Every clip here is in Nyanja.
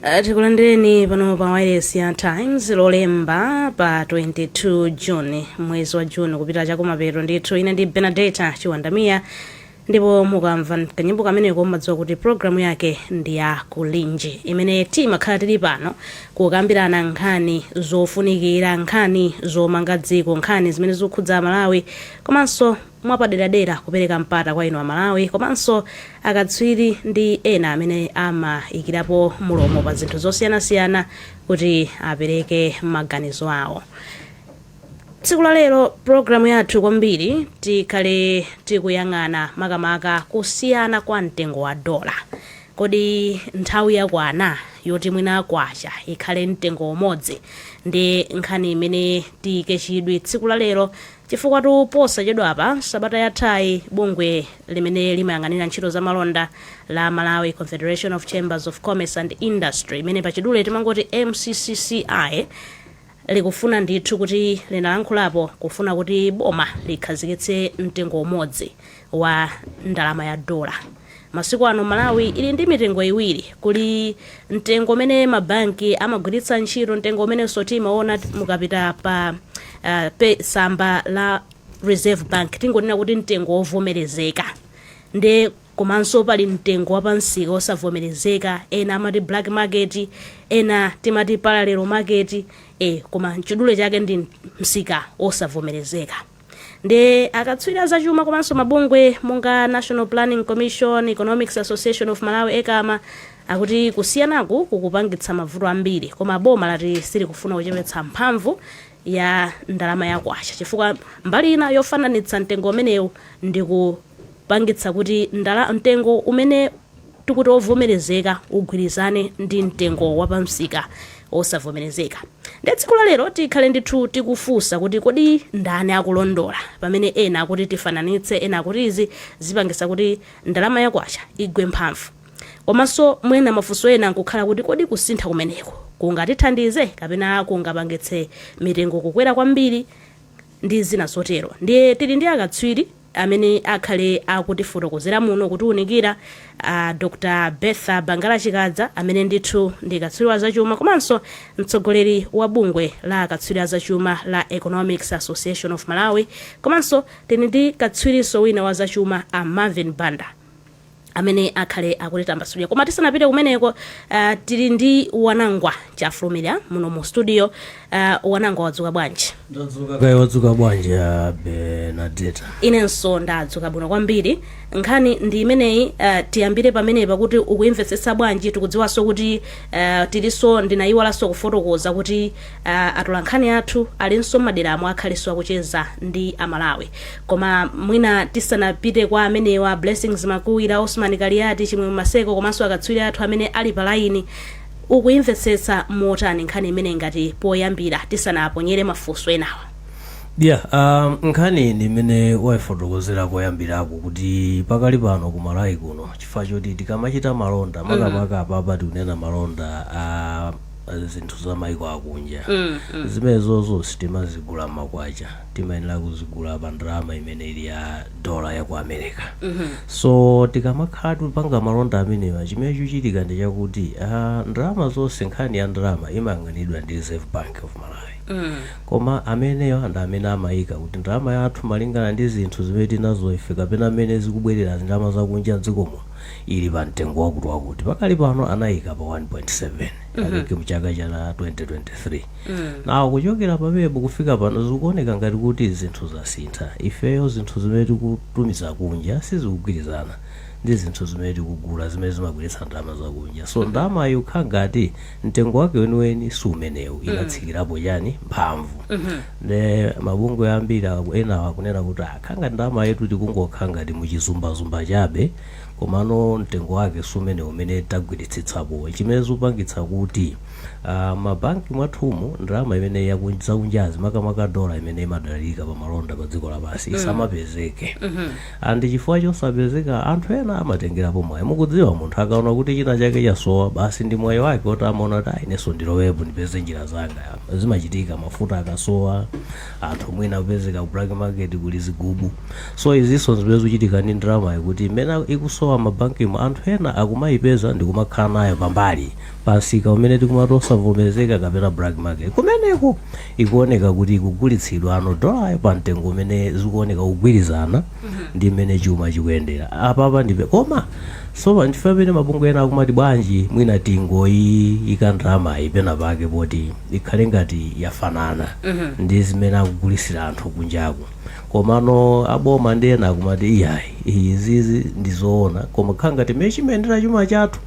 Tikulandireni pano pa Wireless ya Times lolemba pa 22 June mwezi wa June kupita chakumapeto ndithu. Ine ndi Benedetta Chiwandamia ndipo mukamva kanyimbo kameneko mudziwa kuti programu yake ndi ya Kulinji imene timakhala tili pano kukambirana nkhani zofunikira, nkhani zomanga dziko, nkhani zimene zikukhudza Malawi komanso mwapaderadera kupereka mpata kwa inu a Malawi komanso akatswiri ndi ena amene amayikirapo mulomo pa zinthu zosiyanasiyana kuti apereke maganizo awo. Tsiku la lero programu yathu kwambiri tikhale tikuyang'ana makamaka kusiyana kwa mtengo wa dola. Kodi nthawi yakwana yoti mwina kwacha ikhale mtengo umodzi ndi nkhani imene tiyike chidwi tsiku la lero chifukwa tuposa chedwa apa sabata yathayi bungwe limene limayang'anira ntchito za malonda la Malawi Confederation of Chambers of Commerce and Industry imene pachidule timangoti MCCCI likufuna ndithu kuti linalankhulapo kufuna kuti boma likhazikitse mtengo umodzi wa ndalama ya dola. Masiku ano Malawi ili ndi mitengo iwiri, kuli mtengo umene mabanki amagwiritsa ntchito, mtengo umene timaona mukapita pa samba la Reserve Bank tingonena kuti mtengo wovomerezeka, ndi komanso pali mtengo wapansika osavomerezeka, ena amati black market, ena timati parallel market, koma chidule chake ndi msika osavomerezeka. Ndi akatswiri zachuma komanso mabungwe monga National Planning Commission, Economics Association of Malawi ECAMA akuti kusiyanaku kukupangitsa mavuto ambiri, koma boma lati silikufuna kuchepetsa mphamvu ya ndalama ya kwacha chifukwa mbali ina yofananitsa mtengo umenewu ndi kupangitsa kuti mtengo umene tikuti ovomerezeka ugwirizane ndi mtengo wapamsika osavomerezeka. Ndi tsiku la lero tikhale ndithu tikufunsa kuti kodi ndani akulondola pamene ena akuti tifananitse, ena akuti izi zipangisa kuti ndalama ya kwacha igwe mphamvu. Komanso mwena mafunso ena nkukhala kuti kodi kusintha kumeneko kungatithandize kapena kungapangitse mitengo kukwera kwambiri ndi zina zotero. Ndiye tili ndi akatswiri amene akhale akutifotokozera muno kutiunikira Dr. Betha Bangala Chikadza amene ndithu ndi katswiri wa zachuma komanso mtsogoleri wa bungwe la akatswiri zachuma la Economics Association of Malawi, komanso tili ndi katswirinso wina wa zachuma a Marvin Banda amene akhale akutitambasula. Koma tisanapite kumeneko tili ndi Wanangwa Chafulumira muno mu studio. Wanangwa wadzuka bwanji? Ndadzuka kaya wadzuka bwanji Benedetta? Inenso ndadzuka bwino kwambiri. Nkhani ndi imeneyi, tiyambire pamenepa kuti ukuimvetsetsa bwanji, tikudziwanso kuti tiliso ndinayiwalanso kufotokoza kuti atolankhani athu alinso madera amwe akhalenso akucheza ndi Amalawi. Koma mwina tisanapite kwa amenewa Blessings Makuwira, Osman Kaliati, Chimwemwe Maseko komanso akatswiri athu amene ali pa line, ukuimvetsetsa motani nkhani imene ngati poyambira tisanaponyere mafunso enawa? Nkhani imene wayifotokozera poyambirako kuti pakali pano ku Malawi kuno chifukwa choti tikamachita malonda makamaka apapa tikunena malonda a zinthu za maiko akunja, zimenezozo sitimazigula makwacha, timayenera kuzigula pa ndalama imene ili ya dola ya ku America. So tikamakhala tipanga malonda amenewa chimene chochitika ndi chakuti ndalama zonse, nkhani ya ndalama imayang'anidwa ndi Reserve Bank of Malawi. Koma ameneyo ndi amene amayika kuti ndalama yathu malingana ndi zinthu zimene tinazo ife kapena amene zikubwerera ndalama zakunja dzikomo ili pa mtengo wakuti pakali pano anayika pa 1.7 akeke mchaka cha 2023. Nawo kuchokera pamenepo kufika pano zikuoneka ngati kuti zinthu zasintha. Ifeyo zinthu zimene tikutumiza kunja sizikugwirizana ndi zinthu zimene tikugula zimene zimagwiritsa ndalama zakunja. So ndalama yokha ngati mtengo wake weniweni sumenewu inatsikirapo chani mphamvu. Ne mabungwe ambiri ena akunena kuti akhanga ndalama yetu tikungokhala ngati muchizumbazumba chabe, komano mtengo wake sumene umene tagwiritsitsapo, chimene zikupangitsa kuti mabanki mwathumu ndalama imene yakunjazi makamaka dola imene imadalirika pa malonda pa dziko lapansi isamapezeke. Andi chifukwa chosapezeka anthu ena amatengerapo mwayi. Mukudziwa munthu akaona kuti china chake chasowa basi ndi mwayi wake kuti amaona kuti inenso ndilowepo ndipeze njira zanga. Zimachitika mafuta akasowa, anthu mwina kupezeka ku black market kuli zigubu. So izinso zimene zikuchitika ndi ndalama kuti imene ikusowa kulowa mabankimo anthu ena akumayipeza ndi kumakhala nayo pambali pansika umene tikumati osavomerezeka kapena black market kumeneko ikuoneka kuti ikugulitsidwa ano dolayo pa mtengo umene zikuoneka kugwirizana ndi mmene chuma chikuyendera apapa ndipe koma so ndife pamene mabungwe ena akumati bwanji mwina tingoyika ndalamayi pena pake poti ikhale ngati yafanana ndi zimene akugulisira anthu kunjaku komano aboma ndi ena akumati iyayi izizi ndizoona koma khala ngati mmene chimayendera chuma chathu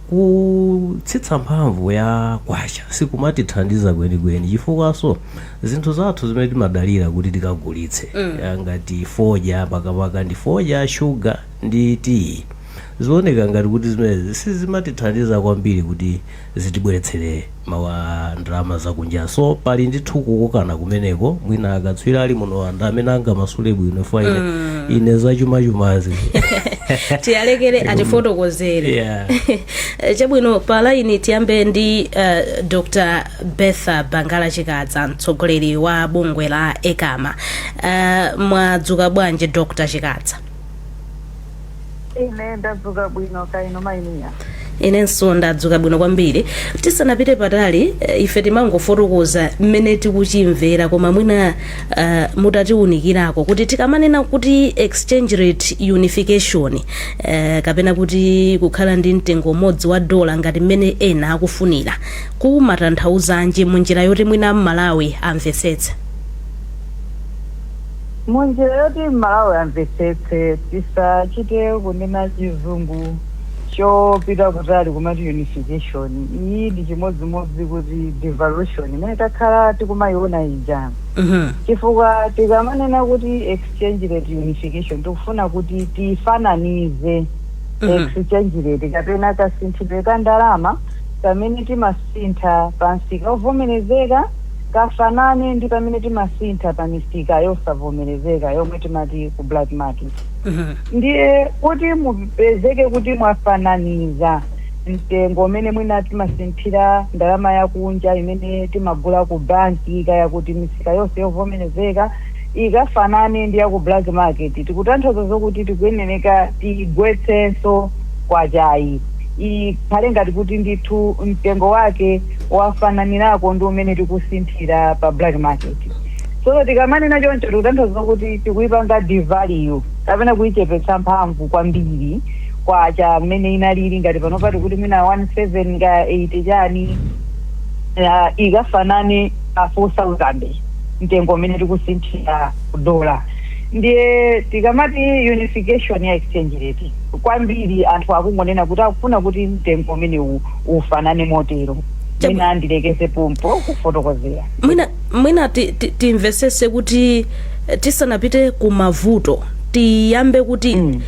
kutsitsa mphamvu ya kwacha sikumatithandiza kwenikweni chifukwaso zinthu zathu zimene timadalira kuti tikagulitse ngati foja pakapaka ndi foja shuga ndi tii zioneka ngati kuti zimenezi sizimatithandiza kwambiri kuti zitibweretsere ndalama zakunja so pali ndithu kukokana kumeneko mwina akatswiri ali muno anda amene angamasule bwino fa ine zachumachumazi tiyalekere atifotokozere chabwino palaini tiyambe ndi Dr. Bertha Bangala Chikadza mtsogoleri wa bungwe la ekama mwadzuka bwanji Dr. Chikadza? Ine ndadzuka bwino kaino mainiya. Inenso ndadzuka bwino kwambiri. Tisanapite patali ife timangofotokoza mmene tikuchimvera koma mwina mutatiunikirako kuti tikamanena kuti exchange rate unification kapena kuti kukhala ndi mtengo umodzi wa dola ngati mmene ena akufunira kumatanthauzanji munjira yoti mwina Malawi amvetsetse? Munjira yoti Malawi amvetsetse tisachite kunena chizungu chopita kutali kumati unification. Iyi ndi chimodzimodzi kuti devaluation imene takhala tikumayiona ija. Chifukwa tikamanena kuti exchange rate unification tikufuna kuti tifananize exchange rate kapena kasinthidwe ka ndalama kamene timasintha pansika ovomerezeka kafanane ndi pamene timasintha pa misika yosavomerezeka yomwe timati ku black market. Ndiye kuti mupezeke kuti mwafananiza mtengo umene mwina timasinthira ndalama yakunja imene timagula ku banki kaya kuti misika yonse yovomerezeka ikafanane ndi ya ku black market tikutanthauza zokuti tikuyenera tigwetsenso kwachayi ikhale ngati kuti ndithu mtengo wake wafananirako ndi umene tikusinthira pa black market. So tikamanena choncho tikutanthauza kuti tikuyipanga devalue kapena kuyichepetsa mphamvu kwambiri kwacha mmene inalili ngati panopati kuti mwina 17 nga 80 chani ikafanane a 4000 mtengo umene tikusinthira dola. Ndiye tikamati unification ya exchange rate kwambiri anthu akungonena kuti akufuna kuti mtengo umene ufanane motero. Mwina andilekeze pompo kufotokozera. Mwina timvesese kuti tisanapite kumavuto tiyambe kuti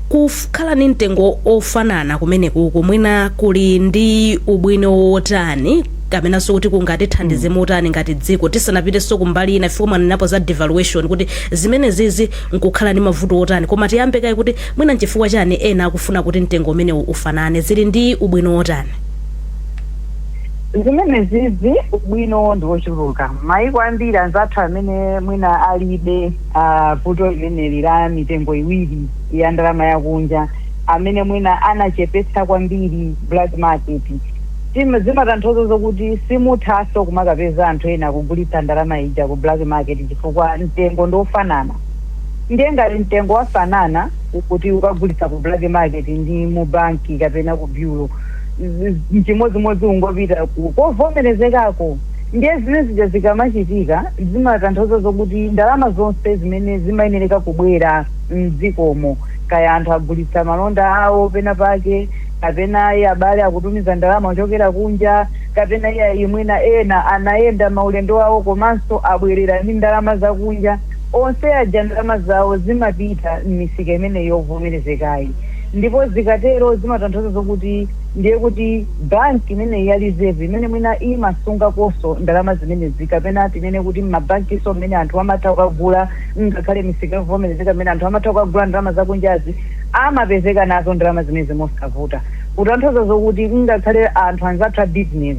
kukhala ni mtengo ofanana kumeneku mwina kuli ndi ubwino wotani kapena so kuti kungatithandize motani ngati dziko tisanapite so kumbali ina ifoma napo za devaluation kuti zimene zizi nkukhala ndi mavuto otani koma tiyambe kai kuti mwina nchifukwa chani ena akufuna kuti mtengo umene ufanane zili ndi ubwino wotani? Zimene zizi ubwino ndi wochuluka. Maiko ambiri anzathu amene mwina alibe vuto limene la mitengo iwiri ya ndalama yakunja amene mwina anachepetsa kwambiri black market zimatanthauza zokuti simuthaso kumakapeza anthu ena kugulitsa ndalama ija ku black market chifukwa mtengo ndofanana. Ndiye ngati mtengo wafanana kuti ukagulitsa ku black market ndi mu banki kapena ku bureau mchimodzimodzi ungopita kovomerezekako. Ndiye zimene zija zikamachitika zimatanthauza zokuti ndalama zonse zimene zimayenereka kubwera mdzikomo kaya anthu agulitsa malonda awo pena pake kapena iye abale akutumiza ndalama ochokera kunja kapena iye imwina ena anayenda maulendo awo komanso abwerera ndi ndalama zakunja onse aja ndalama zawo zimapita m'misika imene yovomerezekayi. Ndipo zikatero zimatanthauza zokuti ndiye kuti banki imene ya reserve imene mwina imasunga koso ndalama zimene zikapena tinene kuti mabanki so mmene anthu amatha kugula ngakhale misika yovomerezeka mmene anthu amatha kugula ndalama zakunjazi amapezeka nazo ndalama zimene mosavuta. Kutanthauza zokuti ngakhale anthu anzathu a business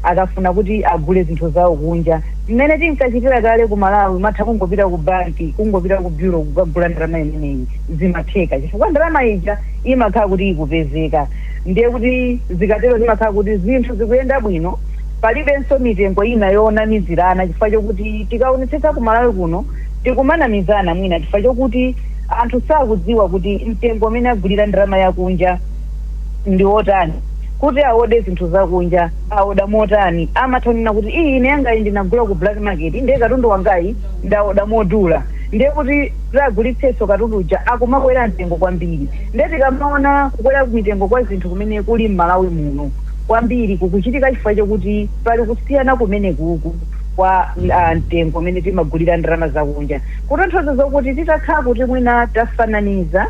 akafuna kuti agule zinthu zawo kunja. Mmene tinkachitira kale ku Malawi matha kungopita ku banki, kungopita ku bureau kukagula ndalama imeneyi zimatheka chifukwa ndalama ija imakhala kuti ikupezeka. Ndiye kuti zikatero zimakhala kuti zinthu zikuyenda bwino, palibenso mitengo ina yonamizirana chifukwa chokuti tikaonetsetsa ku Malawi kuno tikumanamizana mwina chifukwa chokuti anthu sakudziwa kuti mtengo umene agulira ndalama yakunja ndi otani, kuti aode zinthu zakunja aoda motani. Amathonena kuti ine yangayi ndinagula ku black market ndiye katundu wangayi ndaoda modula, ndiye kuti tagulitsenso katundu uja akumakwera mtengo kwambiri. Ndiye tikamaona kukwera mitengo kwa zinthu kumene kuli m'Malawi muno kwambiri kukuchitika chifukwa chokuti pali kusiyana kumene kuku kwa mtengo umene timagulira ndalama zakunja. Kutanthauza zokuti titakhala kuti mwina tafananiza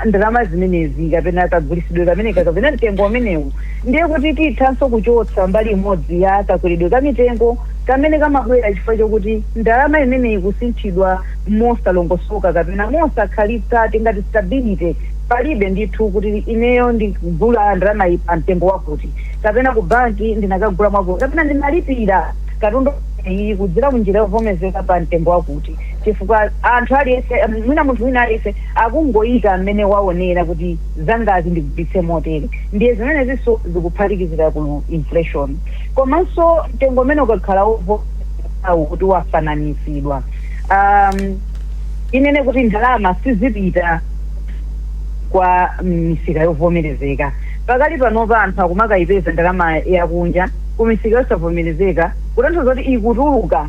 ndalama zimenezi kapena kagulitsidwe kameneka kapena mtengo umenewu, ndiye kuti tithanso kuchotsa mbali imodzi ya kakwiridwe ka mitengo kamene kamabwera chifukwa chokuti ndalama imeneyi kusinthidwa mosalongosoka kapena mosakhalitsa tingati stability. Palibe ndithu kuti ineyo ndigula ndalama iyi pa mtengo wakuti kapena ku banki ndinakagula mwakuti kapena ndinalipira katundu iyi kudzera munjira yovomerezeka pa mtengo wakuti, chifukwa anthu aliyense mwina munthu wina aliyense akungoyika mmene waonera kuti zangazi ndigulitse motere. Ndiye zimenezinso zikuphatikizira ku inflation. Komanso mtengo umene ukakhala wovomerezeka kuti wafananisidwa, inene kuti ndalama sizipita kwa misika yovomerezeka. Pakali panopa anthu akumakayipeza ndalama yakunja ku misika yosavomerezeka, kutanthauza kuti ikutuluka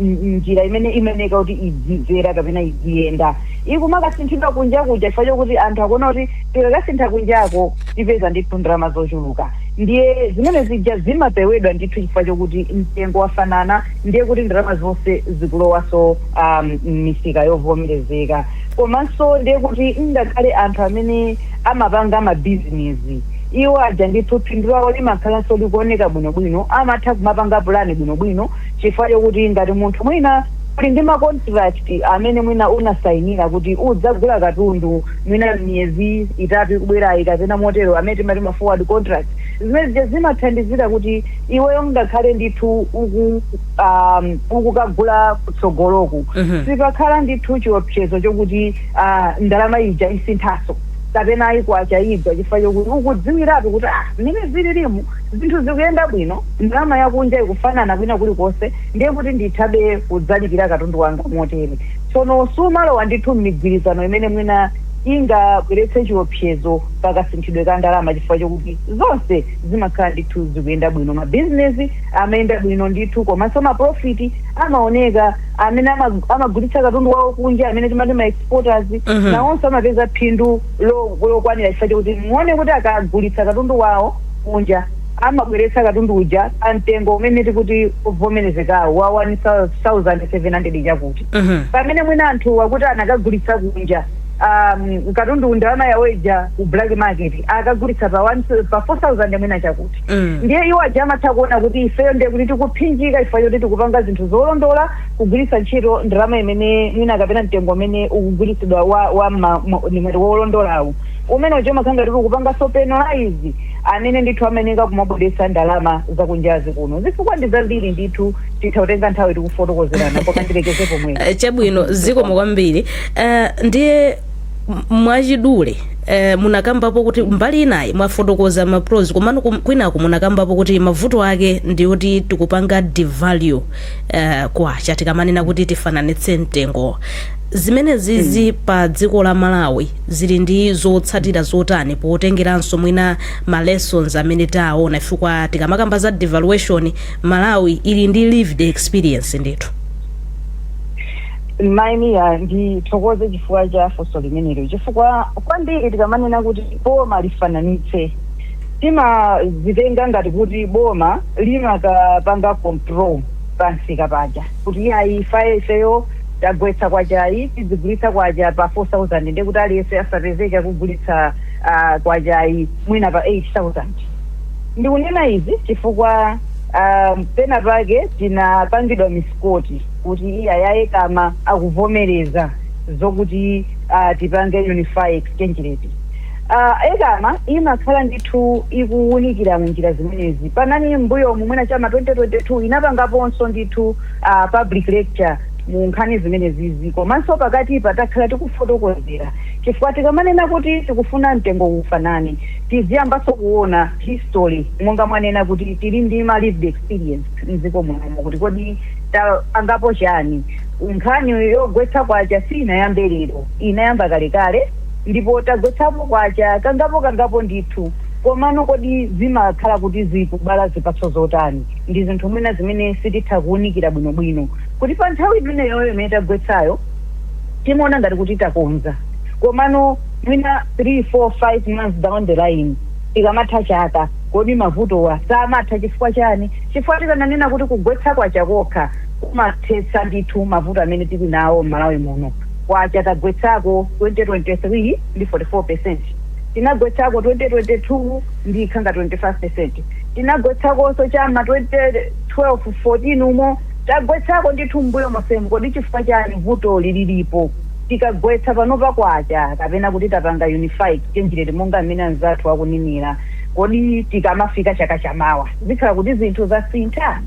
njira imene imeneka kuti idzizera kapena idziyenda, ikumakasinthidwa kunja kuja chifukwa chokuti anthu akuona kuti tikakasintha kunjako tipeza ndithu ndalama zochuluka. Ndiye zimene zija zimapewedwa ndithu chifukwa chokuti mtengo wafanana, ndiye kuti ndalama zonse zikulowaso misika yovomerezeka. Komanso ndiye kuti ngakhale anthu amene amapanga amabizinesi iwo aja ndithu phindu lawo limakhalanso likuoneka bwinobwino, amatha kumapanga pulani bwinobwino chifukwa chokuti ngati munthu mwina uli ndi macontract amene mwina unasayinira kuti udzagula katundu mwina miyezi itatu ikubwerayi kapena motero amene timati ma forward contract, zimene zija zimathandizira kuti iweyo ngakhale ndithu ukukagula kutsogoloku sipakhala ndithu chiopsezo chokuti ndalama ija isinthaso kapena ayikwacha igwa chifukwa chokuti ukudziwiratu kuti mmene zililimu zinthu zikuyenda bwino, ndalama yakunja ikufanana kwina kulikonse, ndiye kuti ndithabe kudzalipira katundu wanga motere. Tsono sumalowa ndithu m'migwirizano imene mwina ingabweretse chiopsezo pakasinthidwe ka ndalama chifukwa chokuti zonse zimakhala ndithu zikuyenda bwino. Mabizinesi amayenda bwino ndithu, komanso maprofiti amaoneka amene amagulitsa katundu wawo kunja amene timati ma-exporters nawonso amapeza phindu lokwanira chifukwa chokuti muone kuti akagulitsa katundu wawo kunja amabweretsa katundu uja amtengo umene tikuti uvomerezekawo wa 1,700 chakuti, pamene mwina anthu wakuti anakagulitsa kunja katundu ndalama yawo ija ku black market akagulitsa pa 4,000 mwina chakuti. Ndiye iwo aja amatha kuona kuti ifeyo ndiye kuti tikuphinjika chifukwa choti tikupanga zinthu zolondola kugulitsa ntchito ndalama imene mwina kapena mtengo umene ukugulitsidwa wolondolawo umene uja umakhanga tiri kupanganso penalize amene ndithu ameneka kumabweretsa ndalama zakunjazi kuno. Zifukwa ndi zambiri ndithu titha kutenga nthawi tikufotokozerana koma ndirekeze pomwe. Chabwino zikomo kwambiri. Ndiye mwachidule munakambapo kuti mbali inayi mwafotokoza mapros komano kwinaku munakambapo kuti mavuto ake ndiyoti tikupanga devalue kwacha tikamanena kuti tifananitse mtengo. Zimene zizi pa dziko la Malawi zili ndi zotsatira zotani potengeranso mwina ma lessons amene taona chifukwa tikamakamba za devaluation Malawi ili ndi lived experience ndithu. Maimiya ndithokoze chifukwa cha funso limenelo chifukwa kwambiri tikamanena kuti boma lifananitse timazitenga ngati kuti boma limakapanga control pansika paja kuti ayi ifeyo tagwetsa kwachayi tizigulitsa kwacha pa 4,000 ndiye kuti aliyense asapezeke kugulitsa kwachayi mwina pa 8,000. Ndikunena izi chifukwa pena pake tinapangidwa misikoti kuti iyayaye kama akuvomereza zokuti tipange unify exchange rate. ekama imakhala ndithu ikuwunikira munjira zimenezi. Panani mbuyo mumwena chama 2022 inapangaponso ndithu public lecture mu nkhani zimenezi komanso pakati patakhala tikufotokozera chifukwa tikamanena kuti tikufuna mtengo ufanane tiziyambanso kuona history monga mwanena kuti tili ndi ma lived experience mdziko muno kuti kodi tapangapo chani. Nkhani yogwetsa kwacha sinayambe lero, inayamba kalekale ndipo tagwetsapo kwacha kangapo ndithu komano kodi zimakhala kuti zikubala zipatso zotani. Ndi zinthu mwina zimene sititha kuwunikira bwinobwino kuti pa nthawi imeneyo imene tagwetsayo timaona ngati kuti takonza komano mwina 3, 4, 5 months down the line ikamatha chaka kodi mavutowa samatha chifukwa chani. Chifukwa tikananena kuti kugwetsa kwacha kokha kumathetsa ndithu mavuto amene tili nawo m'Malawi muno. Kwacha tagwetsako 2023 ndi 44%, tinagwetsako 2022 ndi khanga 25%, tinagwetsakonso chama 2012 14 umo tagwetsako ndithu mbuyo mosemu. Kodi chifukwa chani vuto lilipo tikagwetsa panopa kwacha kapena kuti tapanga unified change monga amene anzathu akuninira kodi tikamafika chaka chamawa zikhala kuti zinthu zasintha.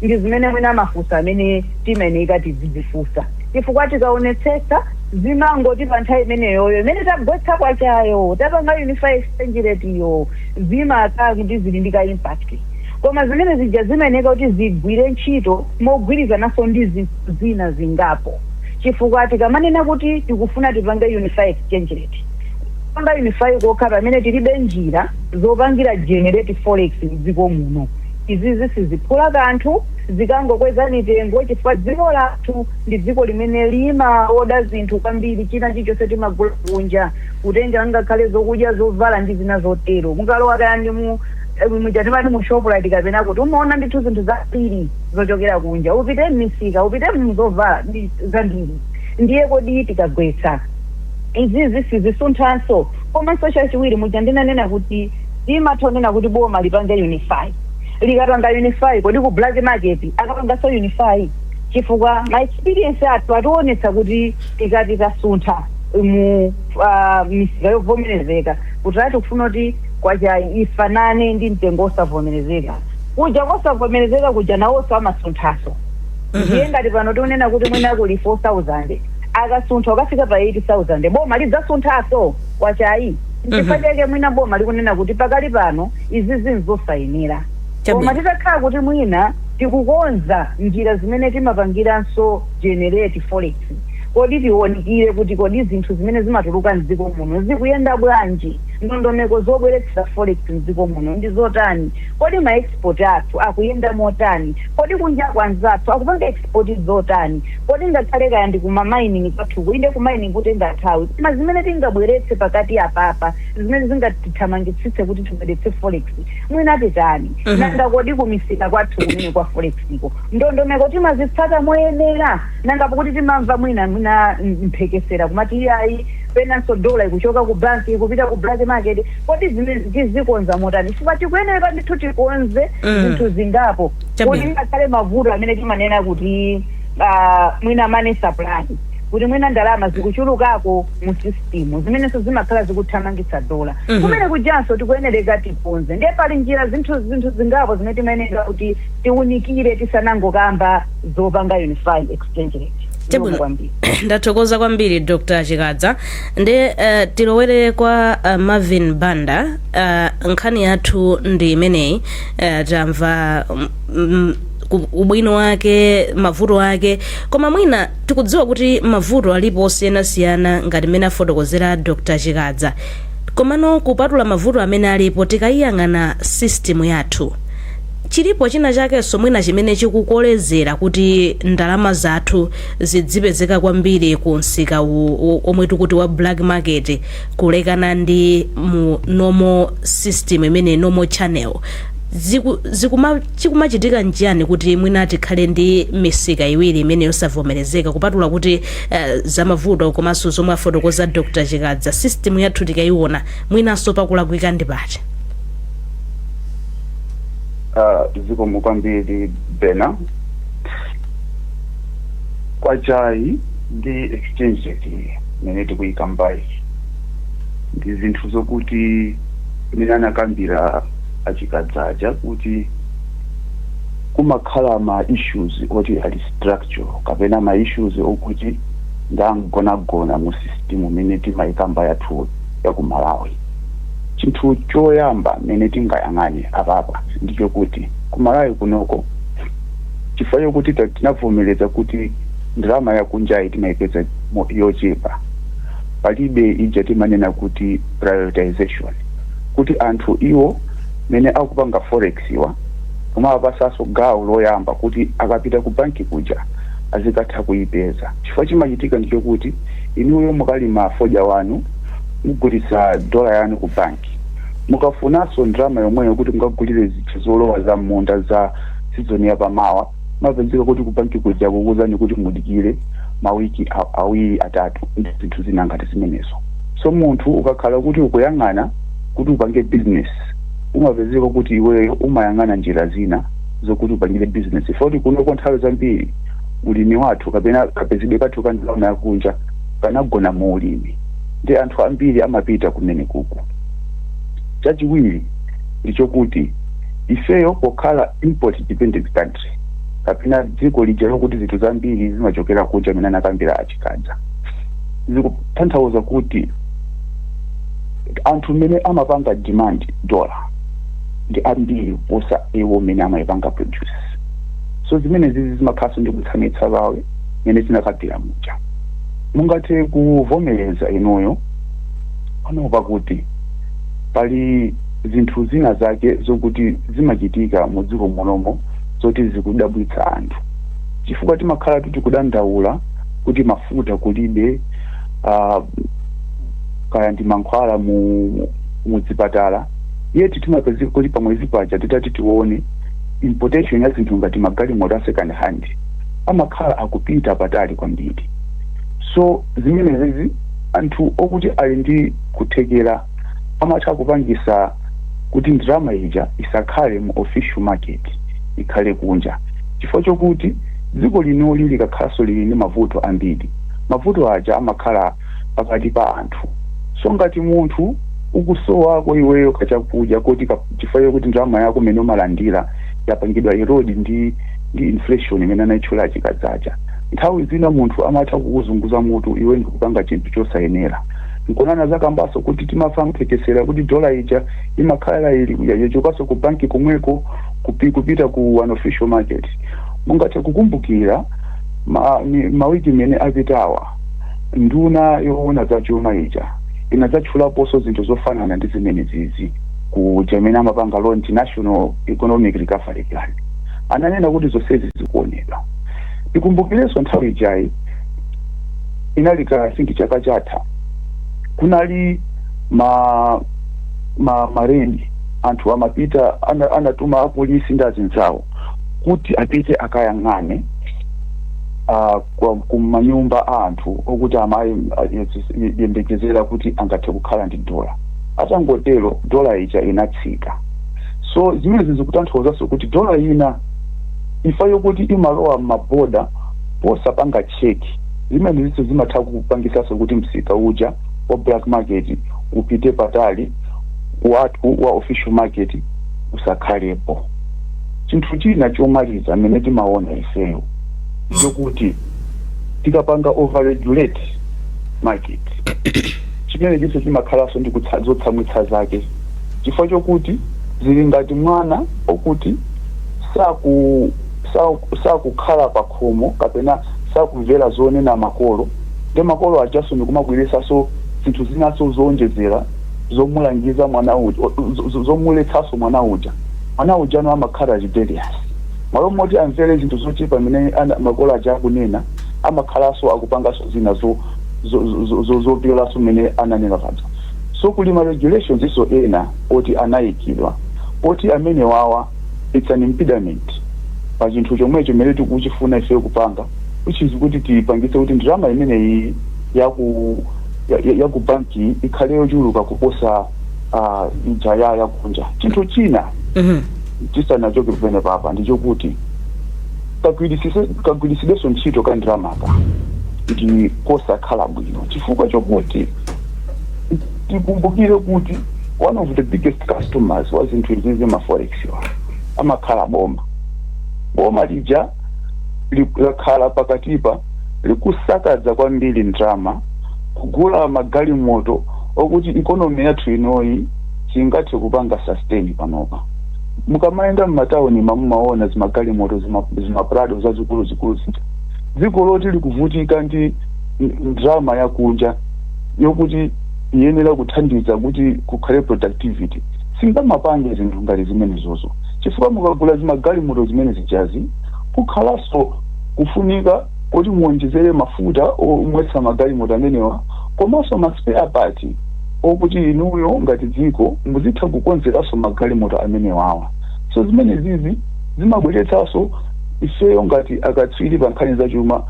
Ndi zimene mwina mafunso amene timayenera tizidzifunsa chifukwa tikaonetsetsa zimangoti pa nthawi imeneyoyo imene tagwetsa kwachayo tapanga unified change rate yo zimakhala kuti zili ndi ka impact koma zimene zija zimayenera kuti zigwire ntchito mogwirizananso ndi zinthu zina zingapo. Chifukwa tikamanena kuti tikufuna tipange unified change rate panga unified kokha pamene tilibe njira zopangira generate forex mdziko muno. Izizi siziphula kanthu zikangokweza mitengo chifukwa dziko lathu ndi dziko limene limaoda zinthu kwambiri. China chilichonse timagula kunja kutenga ngakhale zokudya zovala ndi zina zotero mukalowa kayandi mujatimati mu shoprite kapena kuti umaona ndithu zinthu zambiri zochokera kunja upite m'misika upite mzovala zambiri. Ndiye kodi tikagwetsa izizi sizisunthanso komanso chachiwiri muja ndinanena kuti timathonena kuti boma lipange unify likapanga unify kodi ku black market akapanganso unify chifukwa ma experience athu atiwonetsa kuti tikati tasuntha mu misika yovomerezeka kuti ati kufuna kuti kwacha ifanane ndi mtengo osavomerezeka kuja kosavomerezeka kuja nawonso amasunthaso. Ndiye ngati pano tikunena kuti mwina kuli 4,000 akasuntha ukafika pa 8,000 boma lidzasunthaso kwachayi. Chifukwa chake mwina boma likunena kuti pakali pano izi zinthu zosayinira koma titakhala kuti mwina tikukonza njira zimene timapangiranso generate forex kodi tionekire kuti kodi zinthu zimene zimatuluka mdziko muno zikuyenda bwanji. Ndondomeko zobweretsa forex mdziko muno ndi zotani. Kodi ma export athu akuyenda motani. Kodi kunja kwanzathu akupanga export zotani. Kodi ngakhale kaya ndi kuma mining kwathu kuinde ku mining kutenga nthawi koma zimene tingabweretse pakati apapa zimene zingatithamangitsitse kuti tibweretse forex mwina titani. Nanga kodi kumisika kwathu kumene kwa forex iko ndondomeko timazitsata moyenera nanga pakuti timamva mwina mphekesera kumati ayi penanso dola ikuchoka ku banki kupita ku black market kodi zimene tizikonza motani. Chifukwa tikuyenera ndithu tikonze zinthu zingapo kodi ngakhale mavuto amene timanena kuti mwina money supply kuti mwina ndalama zikuchulukako mu system zimenenso zimakhala zikuthamangitsa dola kumene kujanso tikuyenereka tikonze. Ndiye pali njira zinthu zingapo zimene timayenera kuti tiunikire tisanangokamba zopanga unified exchange rate. Ndathokoza kwambiri Dr. Chikadza. Nde tilowere kwa Marvin Banda. Nkhani yathu ndi imeneyi tamva ubwino wake mavuto ake koma mwina tikudziwa kuti mavuto alipo osiyanasiyana ngati mmene afotokozera Dr. Chikadza komano kupatula mavuto amene alipo tikayiyang'ana system yathu chilipo china chakenso mwina chimene chikukolezera kuti ndalama zathu zidzipezeka kwambiri ku msika omwe tikuti wa black market kulekana ndi mu normal system imene normal channel chikumachitika njani kuti mwina tikhale ndi misika iwiri imene yosavomerezeka kupatula kuti zamavuto komanso zomwe afotokoza Dr. Chikadza system yathu tikayiona mwinanso pakulakwika ndi pati. Zikomo kwambiri Bena. Kwachayi ndi exchange rate imene tikuyikamba ndi zinthu zokuti mina anakambira achikadzacha kuti kumakhala ma issues oti ali structural kapena ma issues okuti ndangonagona mu system imene timayikamba yathu ya ku Malawi. Chinthu choyamba mene tingayang'ane apapa ndicho kuti ku Malawi kunoko chifukwa kuti tinavomereza kuti ndalama yakunja timayipeza yochepa, palibe ija timanena kuti prioritization, kuti anthu iwo mene akupanga forex iwa kumawapasaso gawo loyamba kuti akapita ku banki kuja azikatha kuyipeza. Chifukwa chimachitika ndicho kuti inuyo mukalima foja wanu mugulitsa dola yanu ku banki, mukafunaso ndalama yomweyo kuti mukagulire zinthu zolowa za munda za season ya pamawa, mapezeka kuti ku banki kuja kukuuzani kuti mudikire mawiki awiri atatu ndi zinthu zina ngati zimenezo. So munthu ukakhala kuti ukuyang'ana kuti upange business, umapezeka kuti iweyo umayang'ana njira zina zokuti upangire business. Ifoti kunoko nthawi zambiri ulimi wathu kapena kapezedwe kathu ka ndalama yakunja kanagona mu ulimi, ndi anthu ambiri amapita kumene kuku. Chachiwiri ndicho kuti ifeyo pokhala import dependent country kapena dziko lija lokuti zinthu zambiri zimachokera kunja mene anakambira achikadza, zikutanthauza kuti anthu mene amapanga demand dollar ndi ambiri posa iwo mene amayipanga produce. So zimene zizi zimakhaso ndi kutsamitsa bawe mene tinakapira muja. Mungathe kuvomereza inuyo panopa kuti pali zinthu zina zake zokuti zimachitika mu dziko munomo zoti zikudabwitsa anthu, chifukwa timakhala kudandaula kuti mafuta kulibe, kaya ndi mankhwala mu zipatala, yeti timapezeka kuti pamwezi paja titati tione importation ya zinthu ngati magalimoto a second hand amakhala akupita patali kwambiri. So zimene zizi anthu okuti ali ndi kuthekera amatha kupangisa kuti ndalama ija isakhale mu official market, ikhale kunja, chifukwa chokuti dziko linoli likakhaso lili ndi mavuto ambiri, mavuto aja amakhala pakati pa anthu. So ngati munthu ukusowako iweyo kachakudya kuti chifukwa kuti ndalama yako mene umalandira yapangidwa erode ndi inflation imene anayitchula achikadzacha, nthawi zina munthu amatha kukuzunguza mutu iwe ndikupanga chinthu chosayenera. Nkonana zakambaso kuti timafa mphekesera kuti dola ija imakhala ili yachokaso ku banki kumweko kupita ku unofficial market. Mungathe kukumbukira mawiki mene apitawa nduna yoona za chuma ija inadzatchulaponso zinthu zofanana ndi zimene zizi ku Germany amapanga launch National Economic Recovery Plan, ananena kuti zonsezi zikuonedwa. Ikumbukireso nthawi ijayi inalika think chaka chatha kunali mareni anthu amapita anatuma apolisi ndi azinzawo kuti apite akayang'ane kumanyumba a anthu okuti amayembekezera kuti angathe kukhala ndi dola. Atangotero dola ija inatsika. So zimene zikutanthauzaso kuti dola ina ifa yokuti imalowa maboda posapanga cheki, zimene ziso zimatha kupangisaso kuti msika uja wa black market upite patali wa official market usakhalepo. Chinthu china chomaliza mene timaona ifeyo ndokuti tikapanga overregulate market, chimene chiso chimakhalaso ndi kutsamwitsa zake, chifukwa chokuti zili ngati mwana okuti sakukhala pakhomo kapena sakumvera zonena makolo, ndi makolo ajaso ndikumagwiritsaso zinthu zinaso zonjezera zomulangiza mwana uja, zomuletsaso mwana uja no amakhala rebellious. Malo moti amvere zinthu zochipa mene makolo aja akunena amakhalaso akupangaso zina zopyolaso mene ananena paja. So kulima regulations iso ena oti anayikidwa oti amene wawa it's an impediment pa chinthu chomwecho mene tikuchifuna ife kupanga, which is kuti tipangise kuti ndalama imene iyi yaku banki ikhale yochuluka kuposa ija yakunja. Chinthu china tisanachoke kupene papa ndichokuti kagwirisideso ntchito ka ndalama ndi kosakhala bwino, chifukwa chokuti tikumbukire kuti one of the biggest customers wa zinthu izizi ma-forex amakhala boma lija likhala pakatipa likusakaza kwambiri ndrama kugula magalimoto okuti ikonomi yathu inoyi singathe kupanga sustain panopa. Mukamaenda mumatauni mamumaona zimagalimoto zimaprado zazikulu zikulu zija dziko loti likuvutika ndi ndrama yakunja yokuti iyenera kuthandiza kuti kukhale productivity. Singamapange zinthu ngati zimene zozo chifukwa mukagula zimagalimoto zimene zijazi kukhalaso kufunika kuti muonjezere mafuta omwetsa magalimoto amenewa komanso ma-spare part okuti inuyo ngati dziko muzitha kukonzeranso magalimoto amenewawa. So zimene zizi zimabweretsanso ifeyo ngati akatswiri pa nkhani za chuma